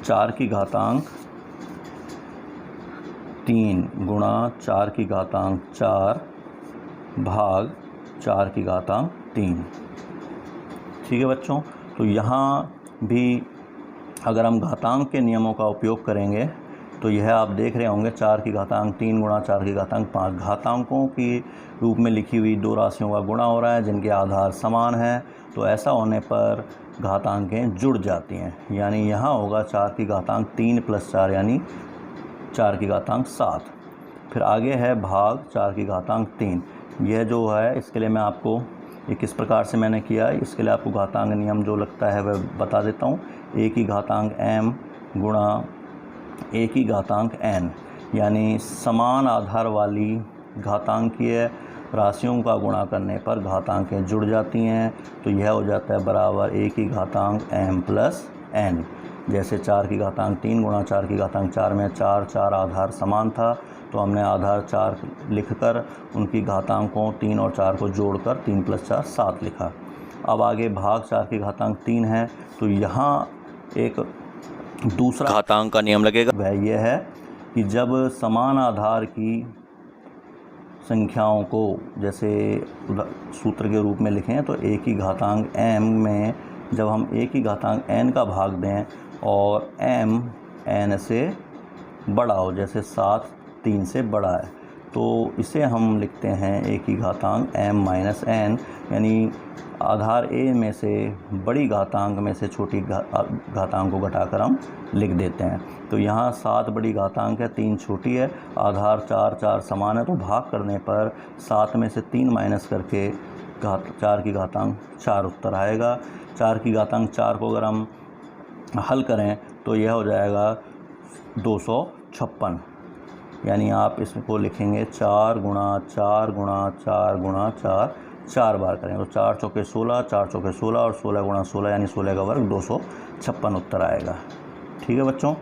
4 की घातांक 3 गुणा 4 की घातांक 4 भाग 4 की घातांक 3। ठीक है बच्चों, तो यहाँ भी अगर हम घातांक के नियमों का उपयोग करेंगे तो यह आप देख रहे होंगे 4 की घातांक 3 गुणा 4 की घातांक 5 घातांकों की रूप में लिखी हुई दो राशियों का गुणा हो रहा है जिनके आधार समान हैं। तो ऐसा होने पर घातांकें जुड़ जाती हैं, यानी यहाँ होगा 4 की घातांक 3 + 4 यानी 4 की घातांक 7। फिर आगे है भाग 4 की घातांक 3। यह जो है इसके लिए मैं आपको ये किस प्रकार से मैंने किया है इसके लिए आपको घातांक नियम जो लगता है वह बता देता हूँ। a की घातांक m गुणा a की घातांक n, यानी समान आधार वाली घातांकीय राशियों का गुणा करने पर घातांकें जुड़ जाती हैं। तो यह हो जाता है बराबर a की घातांक m + n। जैसे 4 की घातांक 3 गुणा 4 की घातांक 4 में 4 आधार समान था तो हमने आधार 4 लिखकर उनकी घातांकों 3 और 4 को जोड़कर 3 + 4 7 लिखा। अब आगे भाग 4 की घातांक 3 है तो यहाँ एक दूसरा घातांक का नियम लगेगा, वह यह है कि जब समान आधार की संख्याओं को जैसे सूत्र के रूप में लिखें तो a की घातांक m में जब हम a की घातांक n का भाग दें और m n से बड़ा हो, जैसे 7 3 से बड़ा है, तो इसे हम लिखते हैं a की घातांक m - n, यानी आधार a में से बड़ी घातांक में से छोटी घातांक को घटाकर हम लिख देते हैं। तो यहाँ 7 बड़ी घातांक है, 3 छोटी है, आधार 4 समान है, तो भाग करने पर 7 में से 3 माइनस करके 4 की घातांक 4 उत्तर आएगा। 4 की घातांक 4 को अगर हम हल करें तो यह हो जाएगा 256, यानी आप इसको लिखेंगे 4 गुणा 4 गुणा 4 गुणा 4, 4 बार करें तो 4 चौके 16, 4 चौके 16 और 16 गुणा 16 यानी 16 का वर्ग 256 उत्तर आएगा। ठीक है बच्चों,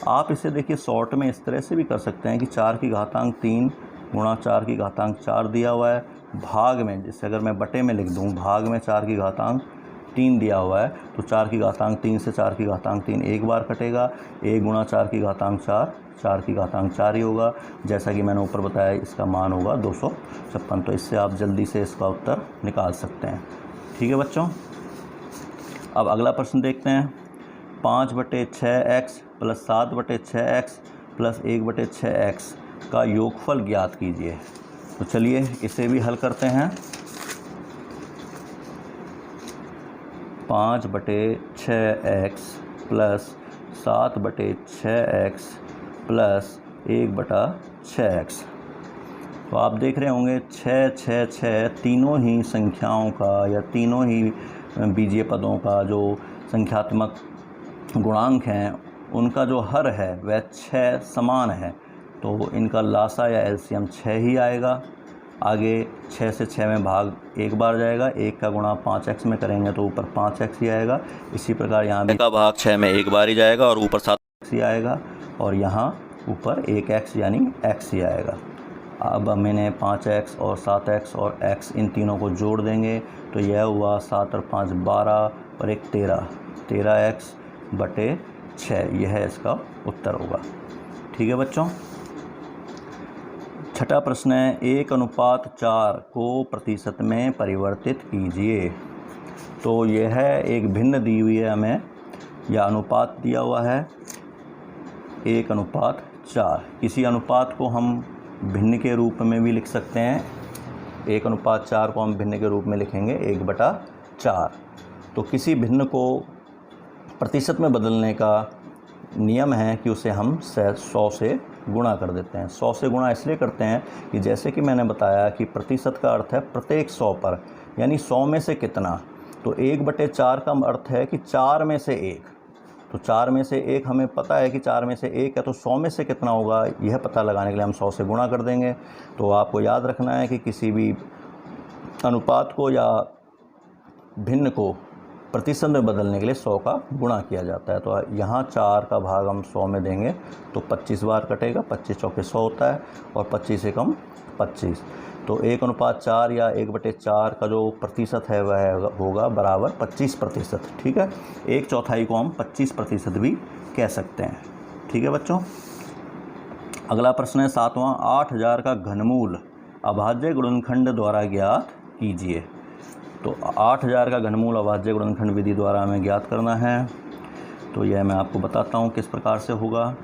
आप इसे देखिए शॉर्ट में इस तरह से भी कर सकते हैं कि 4 की घातांक 3 गुणा 4 की घातांक 4 दिया हुआ है, भाग में जैसे अगर मैं बटे में लिख दूं, भाग में 4 की घातांक 3 दिया हुआ है तो 4 की घातांक 3 से 4 की घातांक 3 एक बार कटेगा। 1 गुणा 4 की घातांक 4, 4 की घातांक 4 ही होगा, जैसा कि मैंने ऊपर बताया इसका मान होगा 256। तो इससे आप जल्दी से इसका उत्तर निकाल सकते हैं। ठीक है बच्चों, अब अगला प्रश्न देखते हैं। 5/6x plus 7/6x plus 1/6x का योगफल ज्ञात कीजिए। तो चलिए इसे भी हल करते हैं। 5/6x plus 7/6x plus 1/6x। तो आप देख रहे होंगे 6 6 6 तीनों ही संख्याओं का या तीनों ही बीजीय पदों का जो संख्यात्मक गुणांक हैं उनका जो हर है वह 6 समान है, तो इनका लासा या एलसीएम 6 ही आएगा। आगे 6 से 6 में भाग एक बार जाएगा, 1 का गुणा 5x में करेंगे तो ऊपर 5x ही आएगा। इसी प्रकार यहाँ भी का भाग 6 में एक बार ही जाएगा और ऊपर 7x ही आएगा, और यहाँ ऊपर 1x यानी x ही आएगा। अब मैंने 5x और 7x और x इन तीनों को जोड़ देंगे तो यह हुआ 7 और 5 12 और 1 13, 13x/6, यह इसका उत्तर होगा। ठीक है बच्चों, छठा प्रश्न है 1:4 को प्रतिशत में परिवर्तित कीजिए। तो यह एक भिन्न दी हुई है हमें, या अनुपात दिया हुआ है 1:4। किसी अनुपात को हम भिन्न के रूप में भी लिख सकते हैं। 1:4 को हम भिन्न के रूप में लिखेंगे 1/4। तो किसी भिन्न को प्रतिशत में बदलने का नियम है कि उसे हम 100 से गुणा कर देते हैं। 100 से गुणा इसलिए करते हैं कि जैसे कि मैंने बताया कि प्रतिशत का अर्थ है प्रत्येक 100 पर, यानी 100 में से कितना। तो 1/4 का अर्थ है कि 4 में से 1। तो 4 में से 1 हमें पता है कि 4 में से 1 है, तो 100 में से कितना होगा यह पता लगाने के लिए हम 100 से गुणा कर देंगे। तो आपको याद रखना है कि किसी भी अनुपात को या भिन्न को प्रतिशत में बदलने के लिए 100 का गुणा किया जाता है। तो यहाँ 4 का भाग हम 100 में देंगे तो 25 बार कटेगा, 25 चौके 100 होता है और 25 से कम 25। तो 1:4 या 1/4 का जो प्रतिशत है वह होगा बराबर 25%। ठीक है, 1/4 को हम 25% भी कह सकते हैं। ठीक है बच्चों, अगला प्रश्न है 7वां 8000 का घनमूल अभाज्य गुणनखंड द्वारा ज्ञात कीजिए। तो 8000 का घनमूल अभाज्य गुणनखंड विधि द्वारा हमें ज्ञात करना है। तो यह मैं आपको बताता हूँ किस प्रकार से होगा।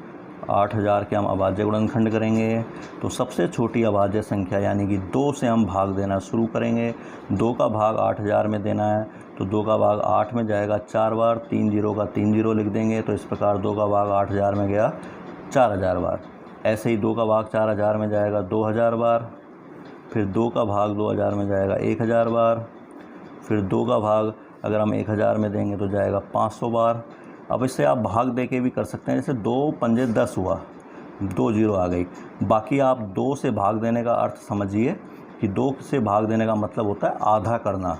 8000 के हम अभाज्य गुणनखंड करेंगे तो सबसे छोटी अभाज्य संख्या यानी कि 2 से हम भाग देना शुरू करेंगे। 2 का भाग 8000 में देना है तो 2 का भाग 8 में जाएगा 4 बार, 3 0 का 3 0 लिख देंगे। तो इस प्रकार 2 का भाग 8000 में गया 4000 बार। ऐसे ही 2 का भाग 4000 में जाएगा 2000 बार, फिर 2 का भाग 2000 में जाएगा 1000 बार, फिर 2 का भाग अगर हम 1000 में देंगे तो जाएगा 500 बार। अब इससे आप भाग दे के भी कर सकते हैं, जैसे 2 पंजे 10 हुआ, 2 0 आ गई। बाकी आप 2 से भाग देने का अर्थ समझिए कि 2 से भाग देने का मतलब होता है आधा करना।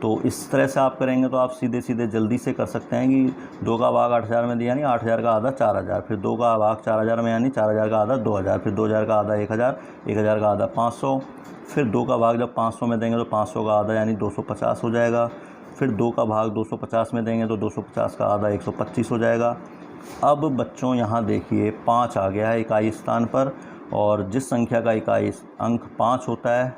तो इस तरह से आप करेंगे तो आप सीधे सीधे जल्दी से कर सकते हैं कि 2 का भाग 8000 में दिया यानी 8000 का आधा 4000, फिर 2 का भाग 4000 में यानी 4000 का आधा 2000, फिर 2000 का आधा 1000, 1000 का आधा 500, फिर 2 का भाग जब 500 में देंगे तो 500 का आधा यानी 250 हो जाएगा। फिर 2 का भाग 250 में देंगे तो 250 का आधा 125 हो जाएगा। अब बच्चों यहाँ देखिए 5 आ गया है इकाई स्थान पर, और जिस संख्या का इकाई अंक 5 होता है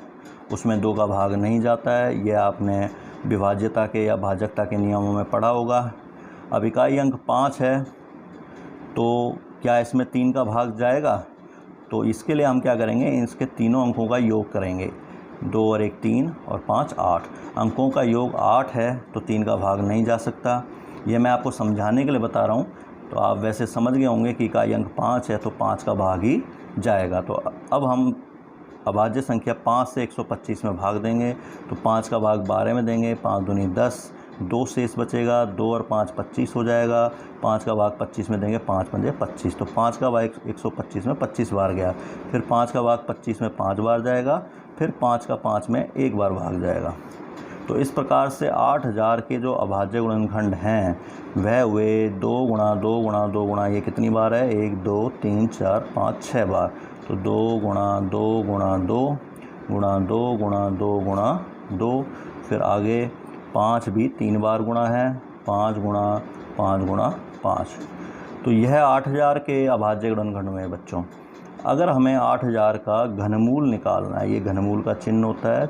उसमें 2 का भाग नहीं जाता है। यह आपने विभाज्यता के या भाजकता के नियमों में पढ़ा होगा। अब इकाई अंक 5 है तो क्या इसमें 3 का भाग जाएगा? तो इसके लिए हम क्या करेंगे, इसके तीनों अंकों का योग करेंगे। 2 और 1 3 और 5 8। अंकों का योग 8 है तो 3 का भाग नहीं जा सकता। यह मैं आपको समझाने के लिए बता रहा हूँ। तो आप वैसे समझ गए होंगे कि इकाई अंक 5 है तो 5 का भाग ही जाएगा। तो अब हम अभाज्य संख्या 5 से 125 में भाग देंगे तो 5 का भाग 12 में देंगे, 5 दूनी 10, 2 शेष बचेगा, 2 और 5 25 हो जाएगा, 5 का भाग 25 में देंगे, 5 पंजे 25, तो 5 का भाग 125 में 25 बार गया, फिर 5 का भाग 25 में 5 बार जाएगा, फिर 5 का 5 में 1 बार भाग जाएगा। तो इस प्रकार से 8000 के जो अभाज्य गुणनखंड हैं वह हुए 2 गुणा 2 गुणा 2 गुणा, ये कितनी बार है, 1 2 3 4 5 6 बार, तो 2 गुणा 2 गुणा 2 गुणा 2 गुणा 2 गुणा 2, फिर आगे 5 भी 3 बार गुणा है, 5 गुणा 5 गुणा 5। तो यह 8000 के अभाज्य गुणनखंड में है बच्चों। अगर हमें 8000 का घनमूल निकालना है, ये घनमूल का चिन्ह होता है,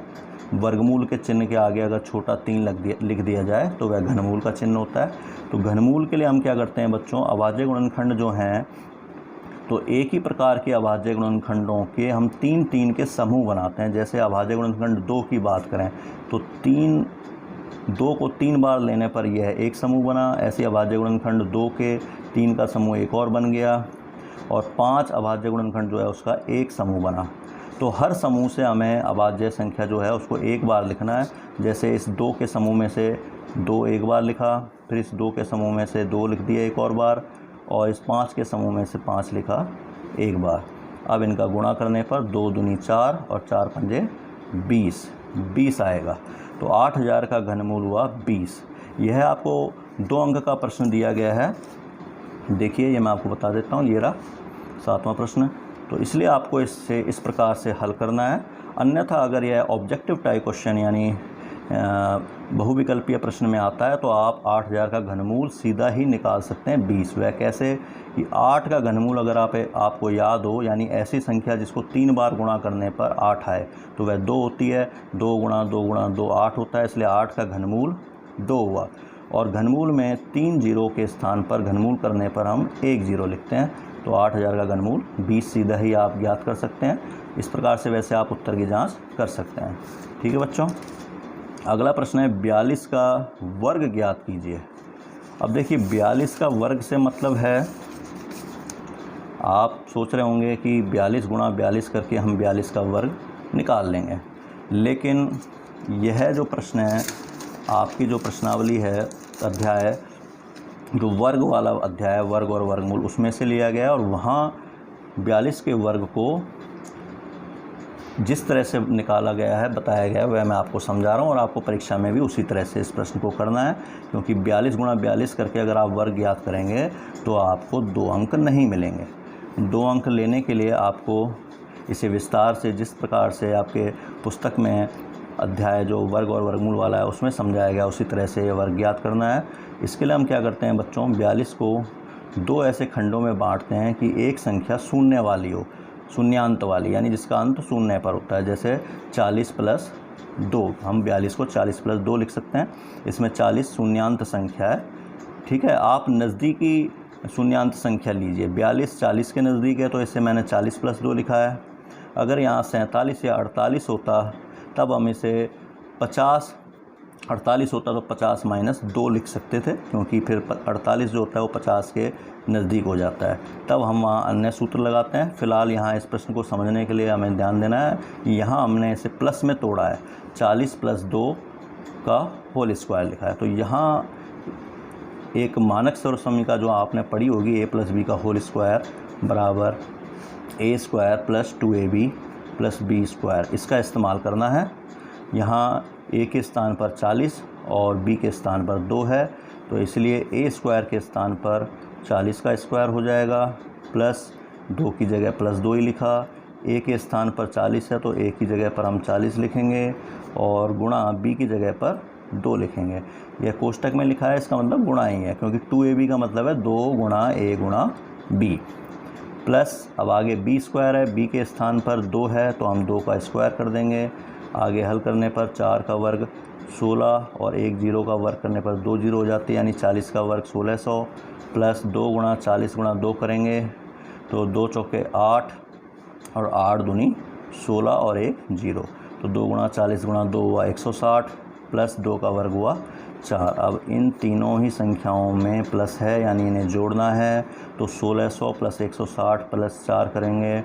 वर्गमूल के चिन्ह के आगे अगर छोटा 3 लिख दिया जाए तो वह घनमूल का चिन्ह होता है। तो घनमूल के लिए हम क्या करते हैं बच्चों, अभाज्य गुणनखंड जो हैं तो एक ही प्रकार के अभाज्य गुणनखंडों के हम 3 के समूह बनाते हैं। जैसे अभाज्य गुणनखंड 2 की बात करें तो 2 को 3 बार लेने पर यह एक समूह बना, ऐसे अभाज्य गुणनखंड 2 के 3 का समूह एक और बन गया, और 5 अभाज्य गुणनखंड जो है उसका एक समूह बना। तो हर समूह से हमें अभाज्य संख्या जो है उसको एक बार लिखना है। जैसे इस 2 के समूह में से 2 एक बार लिखा, फिर इस 2 के समूह में से 2 लिख दिया एक और बार, और इस 5 के समूह में से 5 लिखा एक बार। अब इनका गुणा करने पर 2 दूनी 4 और 4 पंजे 20 आएगा। तो 8000 का घनमूल हुआ 20। यह आपको 2 अंक का प्रश्न दिया गया है। देखिए ये मैं आपको बता देता हूँ, ये रहा 7वां प्रश्न। तो इसलिए आपको इससे इस प्रकार से हल करना है। अन्यथा अगर यह ऑब्जेक्टिव टाइप क्वेश्चन यानी बहुविकल्पीय प्रश्न में आता है तो आप 8000 का घनमूल सीधा ही निकाल सकते हैं 20। वह कैसे कि 8 का घनमूल अगर आपको याद हो, यानी ऐसी संख्या जिसको 3 बार गुणा करने पर 8 आए तो वह 2 होती है। 2 गुणा 2 गुणा 2 8 होता है, इसलिए 8 का घनमूल 2 हुआ। और घनमूल में 3 जीरो के स्थान पर घनमूल करने पर हम 1 जीरो लिखते हैं, तो 8000 का घनमूल 20 सीधा ही आप ज्ञात कर सकते हैं। इस प्रकार से वैसे आप उत्तर की जांच कर सकते हैं। ठीक है बच्चों, अगला प्रश्न है 42 का वर्ग ज्ञात कीजिए। अब देखिए 42 का वर्ग से मतलब है, आप सोच रहे होंगे कि 42 गुणा 42 करके हम 42 का वर्ग निकाल लेंगे, लेकिन यह जो प्रश्न है आपकी जो प्रश्नावली है अध्याय जो वर्ग वाला अध्याय वर्ग और वर्गमूल उसमें से लिया गया है, और वहाँ 42 के वर्ग को जिस तरह से निकाला गया है बताया गया है वह मैं आपको समझा रहा हूँ, और आपको परीक्षा में भी उसी तरह से इस प्रश्न को करना है। क्योंकि 42 गुणा 42 करके अगर आप वर्ग ज्ञात करेंगे तो आपको 2 अंक नहीं मिलेंगे। 2 अंक लेने के लिए आपको इसे विस्तार से जिस प्रकार से आपके पुस्तक में अध्याय जो वर्ग और वर्गमूल वाला है उसमें समझाया गया उसी तरह से वर्ग ज्ञात करना है। इसके लिए हम क्या करते हैं बच्चों, 42 को 2 ऐसे खंडों में बांटते हैं कि एक संख्या शून्य वाली हो, शून्यांत वाली, यानी जिसका अंत शून्य पर होता है। जैसे 40 प्लस 2, हम 42 को 40 प्लस 2 लिख सकते हैं। इसमें 40 शून्यांत संख्या है। ठीक है, आप नज़दीकी शून्यांत संख्या लीजिए। 42 40 के नज़दीक है तो इसे मैंने 40 प्लस 2 लिखा है। अगर यहाँ 47 या 48 होता तब हम इसे 48 होता तो 50 माइनस 2 लिख सकते थे, क्योंकि फिर 48 जो होता है वो 50 के नज़दीक हो जाता है। तब हम वहाँ अन्य सूत्र लगाते हैं। फ़िलहाल यहाँ इस प्रश्न को समझने के लिए हमें ध्यान देना है, यहाँ हमने इसे प्लस में तोड़ा है, 40 प्लस 2 का होल स्क्वायर लिखा है। तो यहाँ एक मानक सर्वसमीका जो आपने पढ़ी होगी a प्लस बी का होल स्क्वायर बराबर a square plus 2ab plus b square, इसका इस्तेमाल करना है। यहाँ a के स्थान पर 40 और b के स्थान पर 2 है, तो इसलिए a स्क्वायर के स्थान पर 40 का स्क्वायर हो जाएगा, प्लस 2 की जगह प्लस 2 ही लिखा। a के स्थान पर 40 है तो a की जगह पर हम 40 लिखेंगे, और गुणा b की जगह पर 2 लिखेंगे। यह कोष्टक में लिखा है, इसका मतलब गुणा ही है, क्योंकि 2ab का मतलब है 2 गुणा a गुणा b, प्लस अब आगे b स्क्वायर है, b के स्थान पर 2 है तो हम 2 का स्क्वायर कर देंगे। आगे हल करने पर 4 का वर्ग 16 और 1 जीरो का वर्ग करने पर 2 जीरो हो जाते हैं, यानी 40 का वर्ग 1600, प्लस 2 गुणा 40 गुणा 2 करेंगे तो 2 चौके 8 और 8 दूनी 16 और 1 जीरो, तो 2 गुणा 40 गुणा 2 हुआ 160, प्लस 2 का वर्ग हुआ 4। अब इन तीनों ही संख्याओं में प्लस है, यानी इन्हें जोड़ना है, तो 1600 प्लस 160 प्लस 4 करेंगे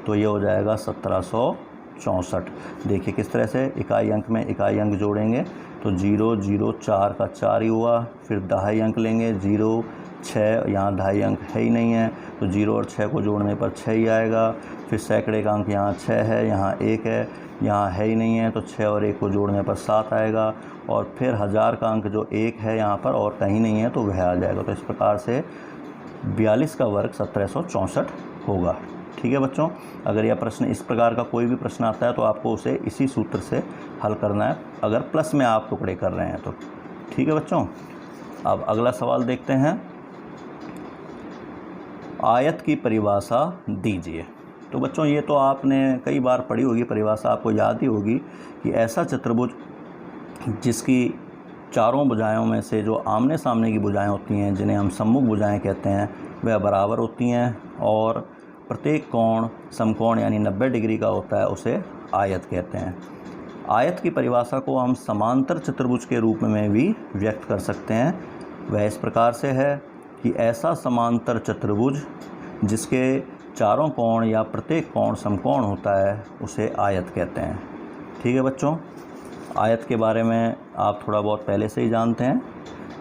तो ये हो जाएगा 1724। 64। देखिए किस तरह से इकाई अंक में इकाई अंक जोड़ेंगे तो 0 0 4 का 4 ही हुआ, फिर दहाई अंक लेंगे 0 6, यहाँ दहाई अंक है ही नहीं है तो 0 और 6 को जोड़ने पर 6 ही आएगा। फिर सैकड़े का अंक यहाँ 6 है, यहाँ 1 है, यहाँ है ही नहीं है तो 6 और 1 को जोड़ने पर 7 आएगा। और फिर हज़ार का अंक जो 1 है यहाँ पर और कहीं नहीं है तो वह आ जाएगा। तो इस प्रकार से 42 का वर्ग 1764 होगा। ठीक है बच्चों, अगर यह प्रश्न इस प्रकार का कोई भी प्रश्न आता है तो आपको उसे इसी सूत्र से हल करना है, अगर प्लस में आप टुकड़े कर रहे हैं तो। ठीक है बच्चों, अब अगला सवाल देखते हैं। आयत की परिभाषा दीजिए। तो बच्चों ये तो आपने कई बार पढ़ी होगी, परिभाषा आपको याद ही होगी कि ऐसा चतुर्भुज जिसकी चारों भुजाओं में से जो आमने सामने की भुजाएं होती हैं, जिन्हें हम सम्मुख भुजाएं कहते हैं, वह बराबर होती हैं और प्रत्येक कोण समकोण यानी 90 डिग्री का होता है, उसे आयत कहते हैं। आयत की परिभाषा को हम समांतर चतुर्भुज के रूप में भी व्यक्त कर सकते हैं। वह इस प्रकार से है कि ऐसा समांतर चतुर्भुज जिसके चारों कोण या प्रत्येक कोण समकोण होता है, उसे आयत कहते हैं। ठीक है बच्चों, आयत के बारे में आप थोड़ा बहुत पहले से ही जानते हैं,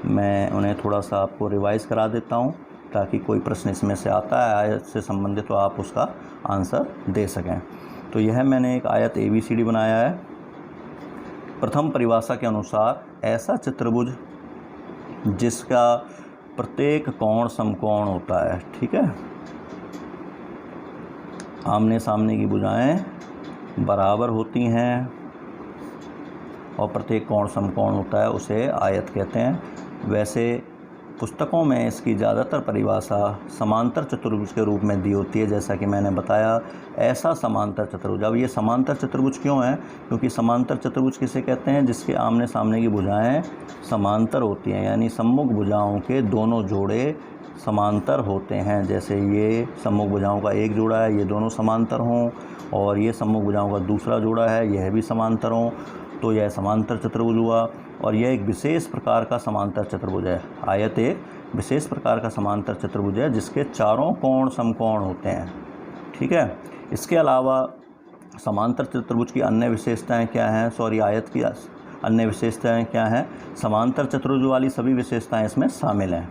मैं उन्हें थोड़ा सा आपको रिवाइज़ करा देता हूँ ताकि कोई प्रश्न इसमें से आता है आयत से संबंधित तो आप उसका आंसर दे सकें। तो यह मैंने एक आयत ABCD बनाया है। प्रथम परिभाषा के अनुसार ऐसा चतुर्भुज जिसका प्रत्येक कोण समकोण होता है। ठीक है, आमने सामने की भुजाएं बराबर होती हैं और प्रत्येक कोण समकोण होता है, उसे आयत कहते हैं। वैसे पुस्तकों में इसकी ज़्यादातर परिभाषा समांतर चतुर्भुज के रूप में दी होती है, जैसा कि मैंने बताया ऐसा समांतर चतुर्भुज। अब ये समांतर चतुर्भुज क्यों है? क्योंकि समांतर चतुर्भुज किसे कहते हैं? जिसके आमने सामने की भुजाएं समांतर होती हैं, यानी सम्मुख भुजाओं के दोनों जोड़े समांतर होते हैं। जैसे ये सम्मुख भुजाओं का एक जोड़ा है, ये दोनों समांतर हों, और ये सम्मुख भुजाओं का दूसरा जोड़ा है, यह भी समांतर हों, तो यह समांतर चतुर्भुज हुआ। और यह एक विशेष प्रकार का समांतर चतुर्भुज है। आयत एक विशेष प्रकार का समांतर चतुर्भुज है जिसके चारों कोण समकोण होते हैं। ठीक है, इसके अलावा समांतर चतुर्भुज की अन्य विशेषताएं क्या हैं? आयत की अन्य विशेषताएं क्या हैं? समांतर चतुर्भुज वाली सभी विशेषताएं इसमें शामिल हैं।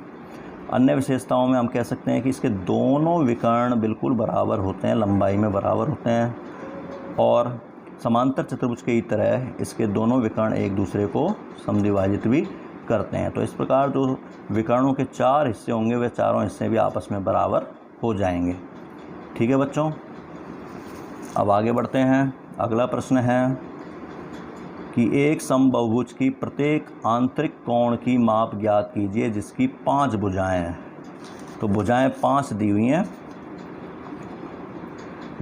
अन्य विशेषताओं में हम कह सकते हैं कि इसके दोनों विकर्ण बिल्कुल बराबर होते हैं, लंबाई में बराबर होते हैं, और समांतर चतुर्भुज की तरह इसके दोनों विकर्ण एक दूसरे को समद्विभाजित भी करते हैं। तो इस प्रकार जो विकर्णों के 4 हिस्से होंगे वे चारों हिस्से भी आपस में बराबर हो जाएंगे। ठीक है बच्चों, अब आगे बढ़ते हैं। अगला प्रश्न है कि एक समबाहुभुज की प्रत्येक आंतरिक कोण की माप ज्ञात कीजिए जिसकी 5 भुजाएं हैं। तो भुजाएं 5 दी हुई हैं।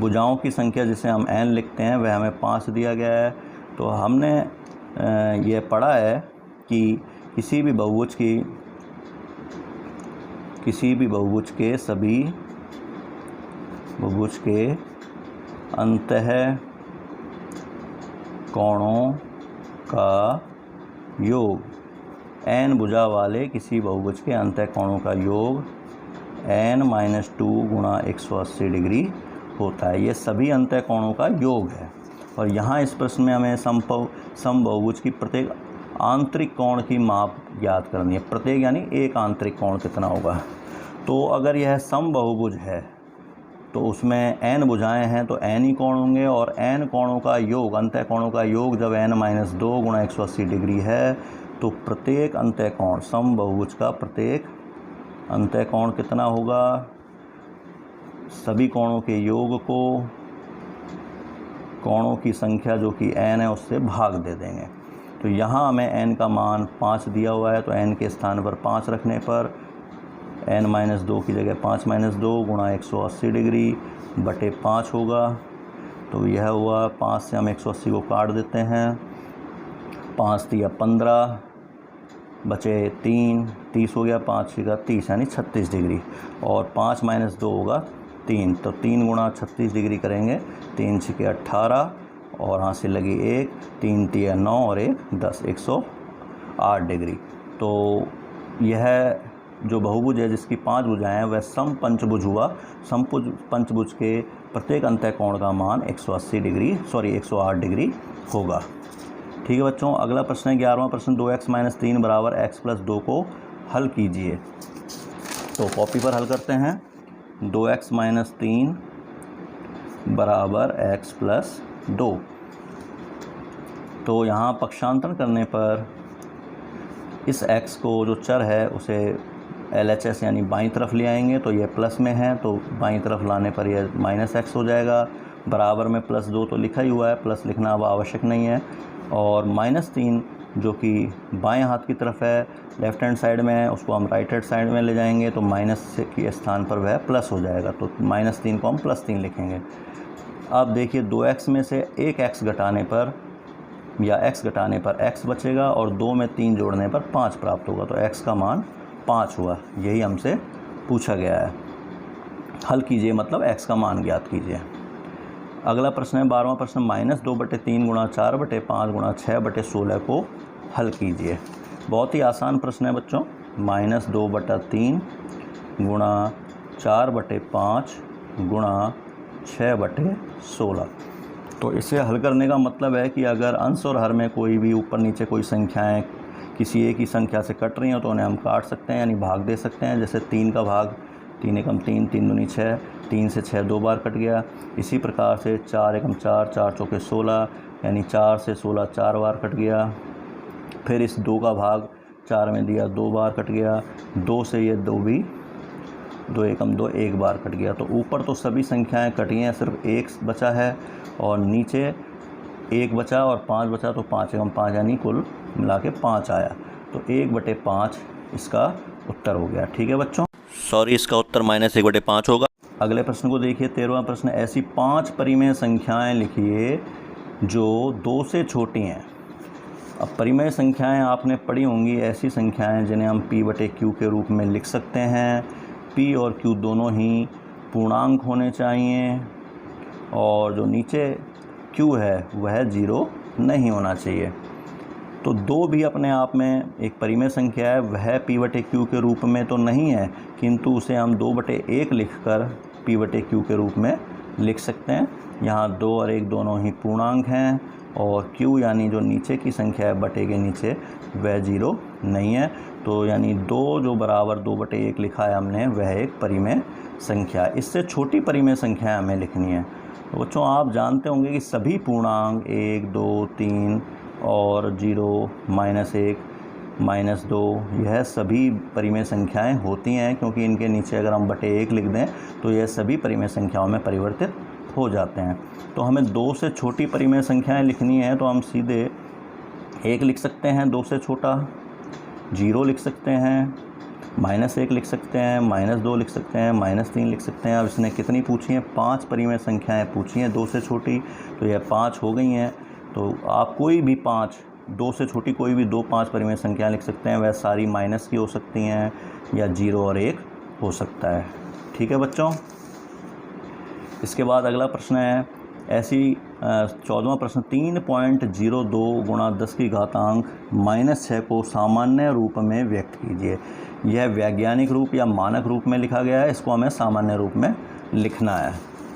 भुजाओं की संख्या जिसे हम n लिखते हैं वह हमें 5 दिया गया है। तो हमने ये पढ़ा है कि किसी भी बहुभुज के सभी बहुभुज के अंतः कोणों का योग, n भुजा वाले किसी बहुभुज के अंतः कोणों का योग n-2 गुणा 180 डिग्री होता है। ये सभी अंतः कोणों का योग है। और यहाँ इस प्रश्न में हमें समबाहुभुज की प्रत्येक आंतरिक कोण की माप ज्ञात करनी है। प्रत्येक यानी एक आंतरिक कोण कितना होगा। तो अगर यह समबाहुभुज है तो उसमें n भुजाएं हैं तो n ही कोण होंगे, और n कोणों का योग, अंतः कोणों का योग जब n-2 गुणा 180 डिग्री है तो प्रत्येक अंतः कोण, समबाहुभुज का प्रत्येक अंतः कोण कितना होगा? सभी कोणों के योग को कोणों की संख्या जो कि n है उससे भाग दे देंगे। तो यहाँ हमें n का मान 5 दिया हुआ है, तो n के स्थान पर 5 रखने पर n-2 की जगह 5-2 गुणा 180 डिग्री बटे 5 होगा। तो यह हुआ, 5 से हम 180 को काट देते हैं, 5 दिया 15 बचे 3, 30 हो गया, 5 का 30 यानी 36 डिग्री, और 5-2 होगा 3, तो 3 गुणा 36 डिग्री करेंगे, 3 छके 18 और यहाँ से लगी 1, 3 तिया 9 और 1 10, 108 डिग्री। तो यह जो बहुभुज है जिसकी 5 भुजाएं हैं वह समपंचभुज हुआ। समपंचभुज के प्रत्येक अंतः कोण का मान 108 डिग्री होगा। ठीक है बच्चों, अगला प्रश्न है 11वां प्रश्न, 2x - 3 बराबर x + 2 को हल कीजिए। तो कॉपी पर हल करते हैं। 2x - 3 बराबर x + 2। तो यहाँ पक्षांतरण करने पर इस x को जो चर है उसे LHS यानी बाईं तरफ ले आएंगे, तो ये प्लस में है तो बाईं तरफ लाने पर यह -x हो जाएगा। बराबर में +2 तो लिखा ही हुआ है, प्लस लिखना अब आवश्यक नहीं है। और -3 जो कि बाएं हाथ की तरफ है, लेफ़्ट हैंड साइड में है, उसको हम राइट हैंड साइड में ले जाएंगे तो माइनस के स्थान पर वह प्लस हो जाएगा, तो -3 को हम +3 लिखेंगे। अब देखिए 2x में से एक x घटाने पर या x घटाने पर x बचेगा और 2 में 3 जोड़ने पर 5 प्राप्त होगा, तो x का मान 5 हुआ। यही हमसे पूछा गया है। हल कीजिए मतलब x का मान ज्ञात कीजिए। अगला प्रश्न है 12वां प्रश्न, -2/3 × 4/5 × 6/16 को हल कीजिए। बहुत ही आसान प्रश्न है बच्चों। -2/3 × 4/5 × 6/16। तो इसे हल करने का मतलब है कि अगर अंश और हर में कोई भी ऊपर नीचे कोई संख्याएं किसी एक ही संख्या से कट रही हो तो उन्हें हम काट सकते हैं, यानी भाग दे सकते हैं। जैसे 3 का भाग 3 एकम 3, 3 दूनी 6, 3 से 6 2 बार कट गया। इसी प्रकार से 4 एकम 4, 4 चौके 16, यानी 4 से 16 4 बार कट गया। फिर इस 2 का भाग 4 में दिया 2 बार कट गया। 2 से ये 2 भी 2 एकम 2 1 बार कट गया। तो ऊपर तो सभी संख्याएं कटी हैं, सिर्फ 1 बचा है और नीचे 1 बचा और 5 बचा, तो 5 एकम 5 यानी कुल मिला के 5 आया। तो 1/5 इसका उत्तर हो गया। ठीक है बच्चों, सॉरी इसका उत्तर -1/5 होगा। अगले प्रश्न को देखिए 13वां प्रश्न, ऐसी 5 परिमेय संख्याएं लिखिए जो 2 से छोटी हैं। अब परिमेय संख्याएं आपने पढ़ी होंगी, ऐसी संख्याएं जिन्हें हम p/q के रूप में लिख सकते हैं। p और q दोनों ही पूर्णांक होने चाहिए और जो नीचे q है वह 0 नहीं होना चाहिए। तो 2 भी अपने आप में एक परिमेय संख्या है, वह p/q के रूप में तो नहीं है, किंतु उसे हम 2/1 लिखकर p/q के रूप में लिख सकते हैं। यहाँ 2 और 1 दोनों ही पूर्णांक हैं और q यानी जो नीचे की संख्या है बटे के नीचे वह 0 नहीं है। तो यानी 2 जो बराबर 2/1 लिखा है हमने वह एक परिमेय संख्या है। इससे छोटी परिमेय संख्या हमें लिखनी है। तो बच्चों आप जानते होंगे कि सभी पूर्णांक 1, 2, 3 और 0, -1, -2 यह सभी परिमेय संख्याएं होती हैं, क्योंकि इनके नीचे अगर हम बटे 1 लिख दें तो यह सभी परिमेय संख्याओं में परिवर्तित हो जाते हैं। तो हमें 2 से छोटी परिमेय संख्याएं लिखनी है तो हम सीधे 1 लिख सकते हैं, 2 से छोटा 0 लिख सकते हैं, -1 लिख सकते हैं, -2 लिख सकते हैं, -3 लिख सकते हैं। अब इसने कितनी पूछी हैं? 5 परिमेय संख्याएं पूछी हैं 2 से छोटी, तो यह 5 हो गई हैं। तो आप कोई भी 5 2 से छोटी कोई भी 2-5 परिमेय संख्याएं लिख सकते हैं। वह सारी माइनस की हो सकती हैं या 0 और 1 हो सकता है। ठीक है बच्चों, इसके बाद अगला प्रश्न है ऐसी 14वां प्रश्न, 3.02 × 10 -6 को सामान्य रूप में व्यक्त कीजिए। यह वैज्ञानिक रूप या मानक रूप में लिखा गया है, इसको हमें सामान्य रूप में लिखना है।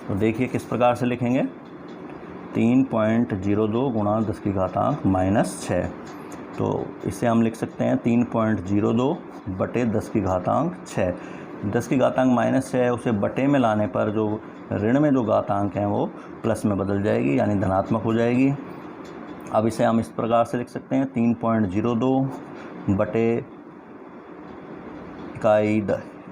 तो देखिए किस प्रकार से लिखेंगे। 3.02 × 10 - 6, तो इसे हम लिख सकते हैं 3.02 बटे 10 -6 है, उसे बटे में लाने पर जो ऋण में जो घातांक हैं वो प्लस में बदल जाएगी, यानी धनात्मक हो जाएगी। अब इसे हम इस प्रकार से लिख सकते हैं 3.02 बटे इकाई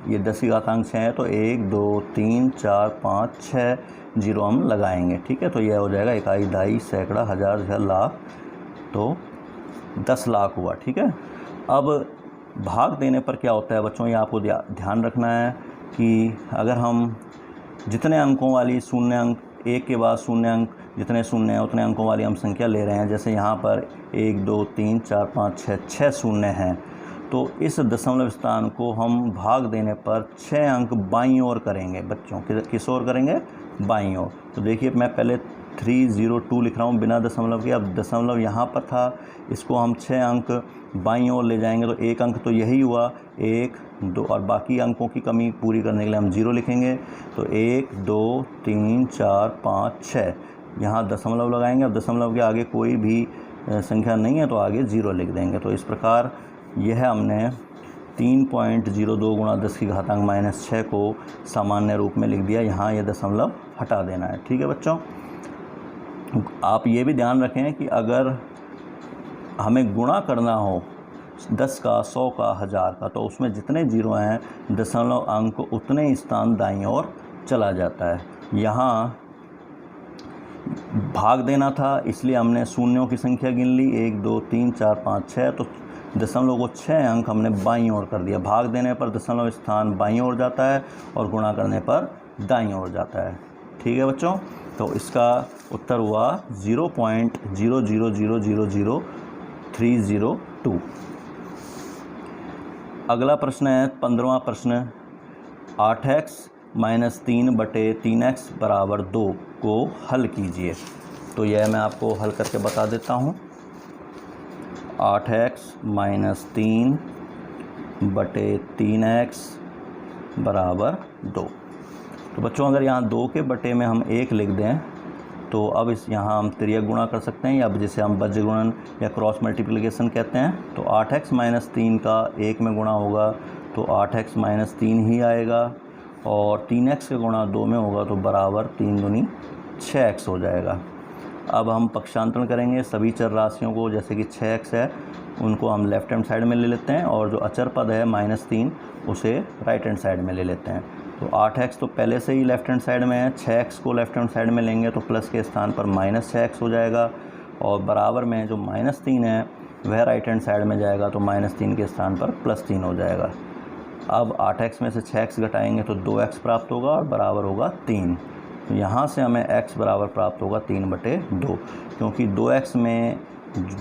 ये 10 है, तो 1, 2, 3, 4, 5, 6 0 हम लगाएंगे। ठीक है, तो यह हो जाएगा इकाई, दहाई, सैकड़ा, हज़ार, लाख, तो 10 लाख हुआ। ठीक है, अब भाग देने पर क्या होता है बच्चों, ये आपको ध्यान रखना है कि अगर हम जितने अंकों वाली शून्य अंक, एक के बाद शून्य अंक जितने शून्य हैं उतने अंकों वाली हम संख्या ले रहे हैं, जैसे यहाँ पर 1, 2, 3, 4, 5, 6 शून्य हैं, तो इस दशमलव स्थान को हम भाग देने पर 6 अंक बाईं ओर करेंगे बच्चों। किस ओर करेंगे? बाईं ओर। तो देखिए मैं पहले 302 लिख रहा हूँ बिना दशमलव के। अब दशमलव यहाँ पर था, इसको हम 6 अंक बाईं ओर ले जाएंगे तो 1 अंक तो यही हुआ, 1 2, और बाकी अंकों की कमी पूरी करने के लिए हम 0 लिखेंगे। तो 1 2 3 4 5 6, यहाँ दशमलव लगाएंगे। अब दशमलव के आगे कोई भी संख्या नहीं है तो आगे 0 लिख देंगे। तो इस प्रकार यह हमने 3.02 गुणा 10 की घातांक -6 को सामान्य रूप में लिख दिया। यहाँ ये दशमलव हटा देना है। ठीक है बच्चों, आप ये भी ध्यान रखें कि अगर हमें गुणा करना हो 10 का, 100 का, 1000 का, तो उसमें जितने जीरो हैं दशमलव अंक उतने ही स्थान दाईं ओर चला जाता है। यहाँ भाग देना था इसलिए हमने शून्यों की संख्या गिन ली, 1 2 3 4 5 6, तो दशमलव को 6 अंक हमने बाईं ओर कर दिया। भाग देने पर दशमलव स्थान बाईं ओर जाता है और गुणा करने पर दाईं ओर जाता है। ठीक है बच्चों, तो इसका उत्तर हुआ 0.00000302। अगला प्रश्न है 15वां प्रश्न, 8x - 3/3x = 2 को हल कीजिए। तो यह मैं आपको हल करके बता देता हूँ। 8x - 3/3x = 2। तो बच्चों अगर यहाँ 2 के बटे में हम 1 लिख दें तो अब इस यहाँ हम तिर्यक गुणा कर सकते हैं, या जिसे हम बज्र गुणन या क्रॉस मल्टीप्लिकेशन कहते हैं। तो 8x - 3 का 1 में गुणा होगा तो 8x - 3 ही आएगा, और 3x का गुणा 2 में होगा तो बराबर 3 दूनी 6x हो जाएगा। अब हम पक्षांतरण करेंगे सभी चर राशियों को, जैसे कि 6x है उनको हम लेफ़्ट हैंड साइड में ले लेते हैं, और जो अचर पद है -3 उसे राइट हैंड साइड में ले लेते हैं। तो 8x तो पहले से ही लेफ़्ट हैंड साइड में है, 6x को लेफ़्ट हैंड साइड में लेंगे तो प्लस के स्थान पर -6x हो जाएगा, और बराबर में जो -3 है वह राइट हैंड साइड में जाएगा तो -3 के स्थान पर +3 हो जाएगा। अब 8x में से 6x घटाएंगे तो 2x प्राप्त होगा और बराबर होगा 3। तो यहाँ से हमें x बराबर प्राप्त होगा 3/2, क्योंकि 2x में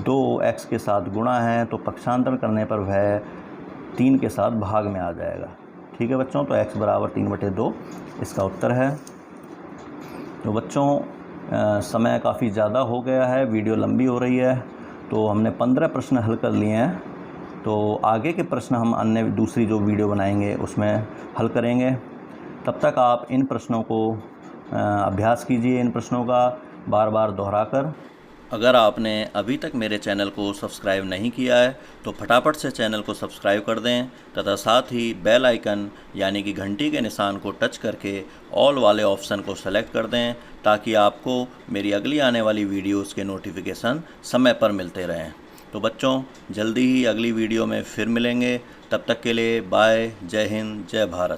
2x के साथ गुणा है तो पक्षांतरण करने पर वह 3 के साथ भाग में आ जाएगा। ठीक है बच्चों, तो x बराबर 3/2 इसका उत्तर है। तो बच्चों समय काफ़ी ज़्यादा हो गया है, वीडियो लंबी हो रही है, तो हमने 15 प्रश्न हल कर लिए हैं। तो आगे के प्रश्न हम अन्य दूसरी जो वीडियो बनाएंगे उसमें हल करेंगे। तब तक आप इन प्रश्नों को अभ्यास कीजिए, इन प्रश्नों का बार बार दोहराकर। अगर आपने अभी तक मेरे चैनल को सब्सक्राइब नहीं किया है तो फटाफट से चैनल को सब्सक्राइब कर दें तथा साथ ही बेल आइकन यानी कि घंटी के निशान को टच करके ऑल वाले ऑप्शन को सेलेक्ट कर दें, ताकि आपको मेरी अगली आने वाली वीडियोस के नोटिफिकेशन समय पर मिलते रहें। तो बच्चों जल्दी ही अगली वीडियो में फिर मिलेंगे, तब तक के लिए बाय, जय हिंद, जय भारत।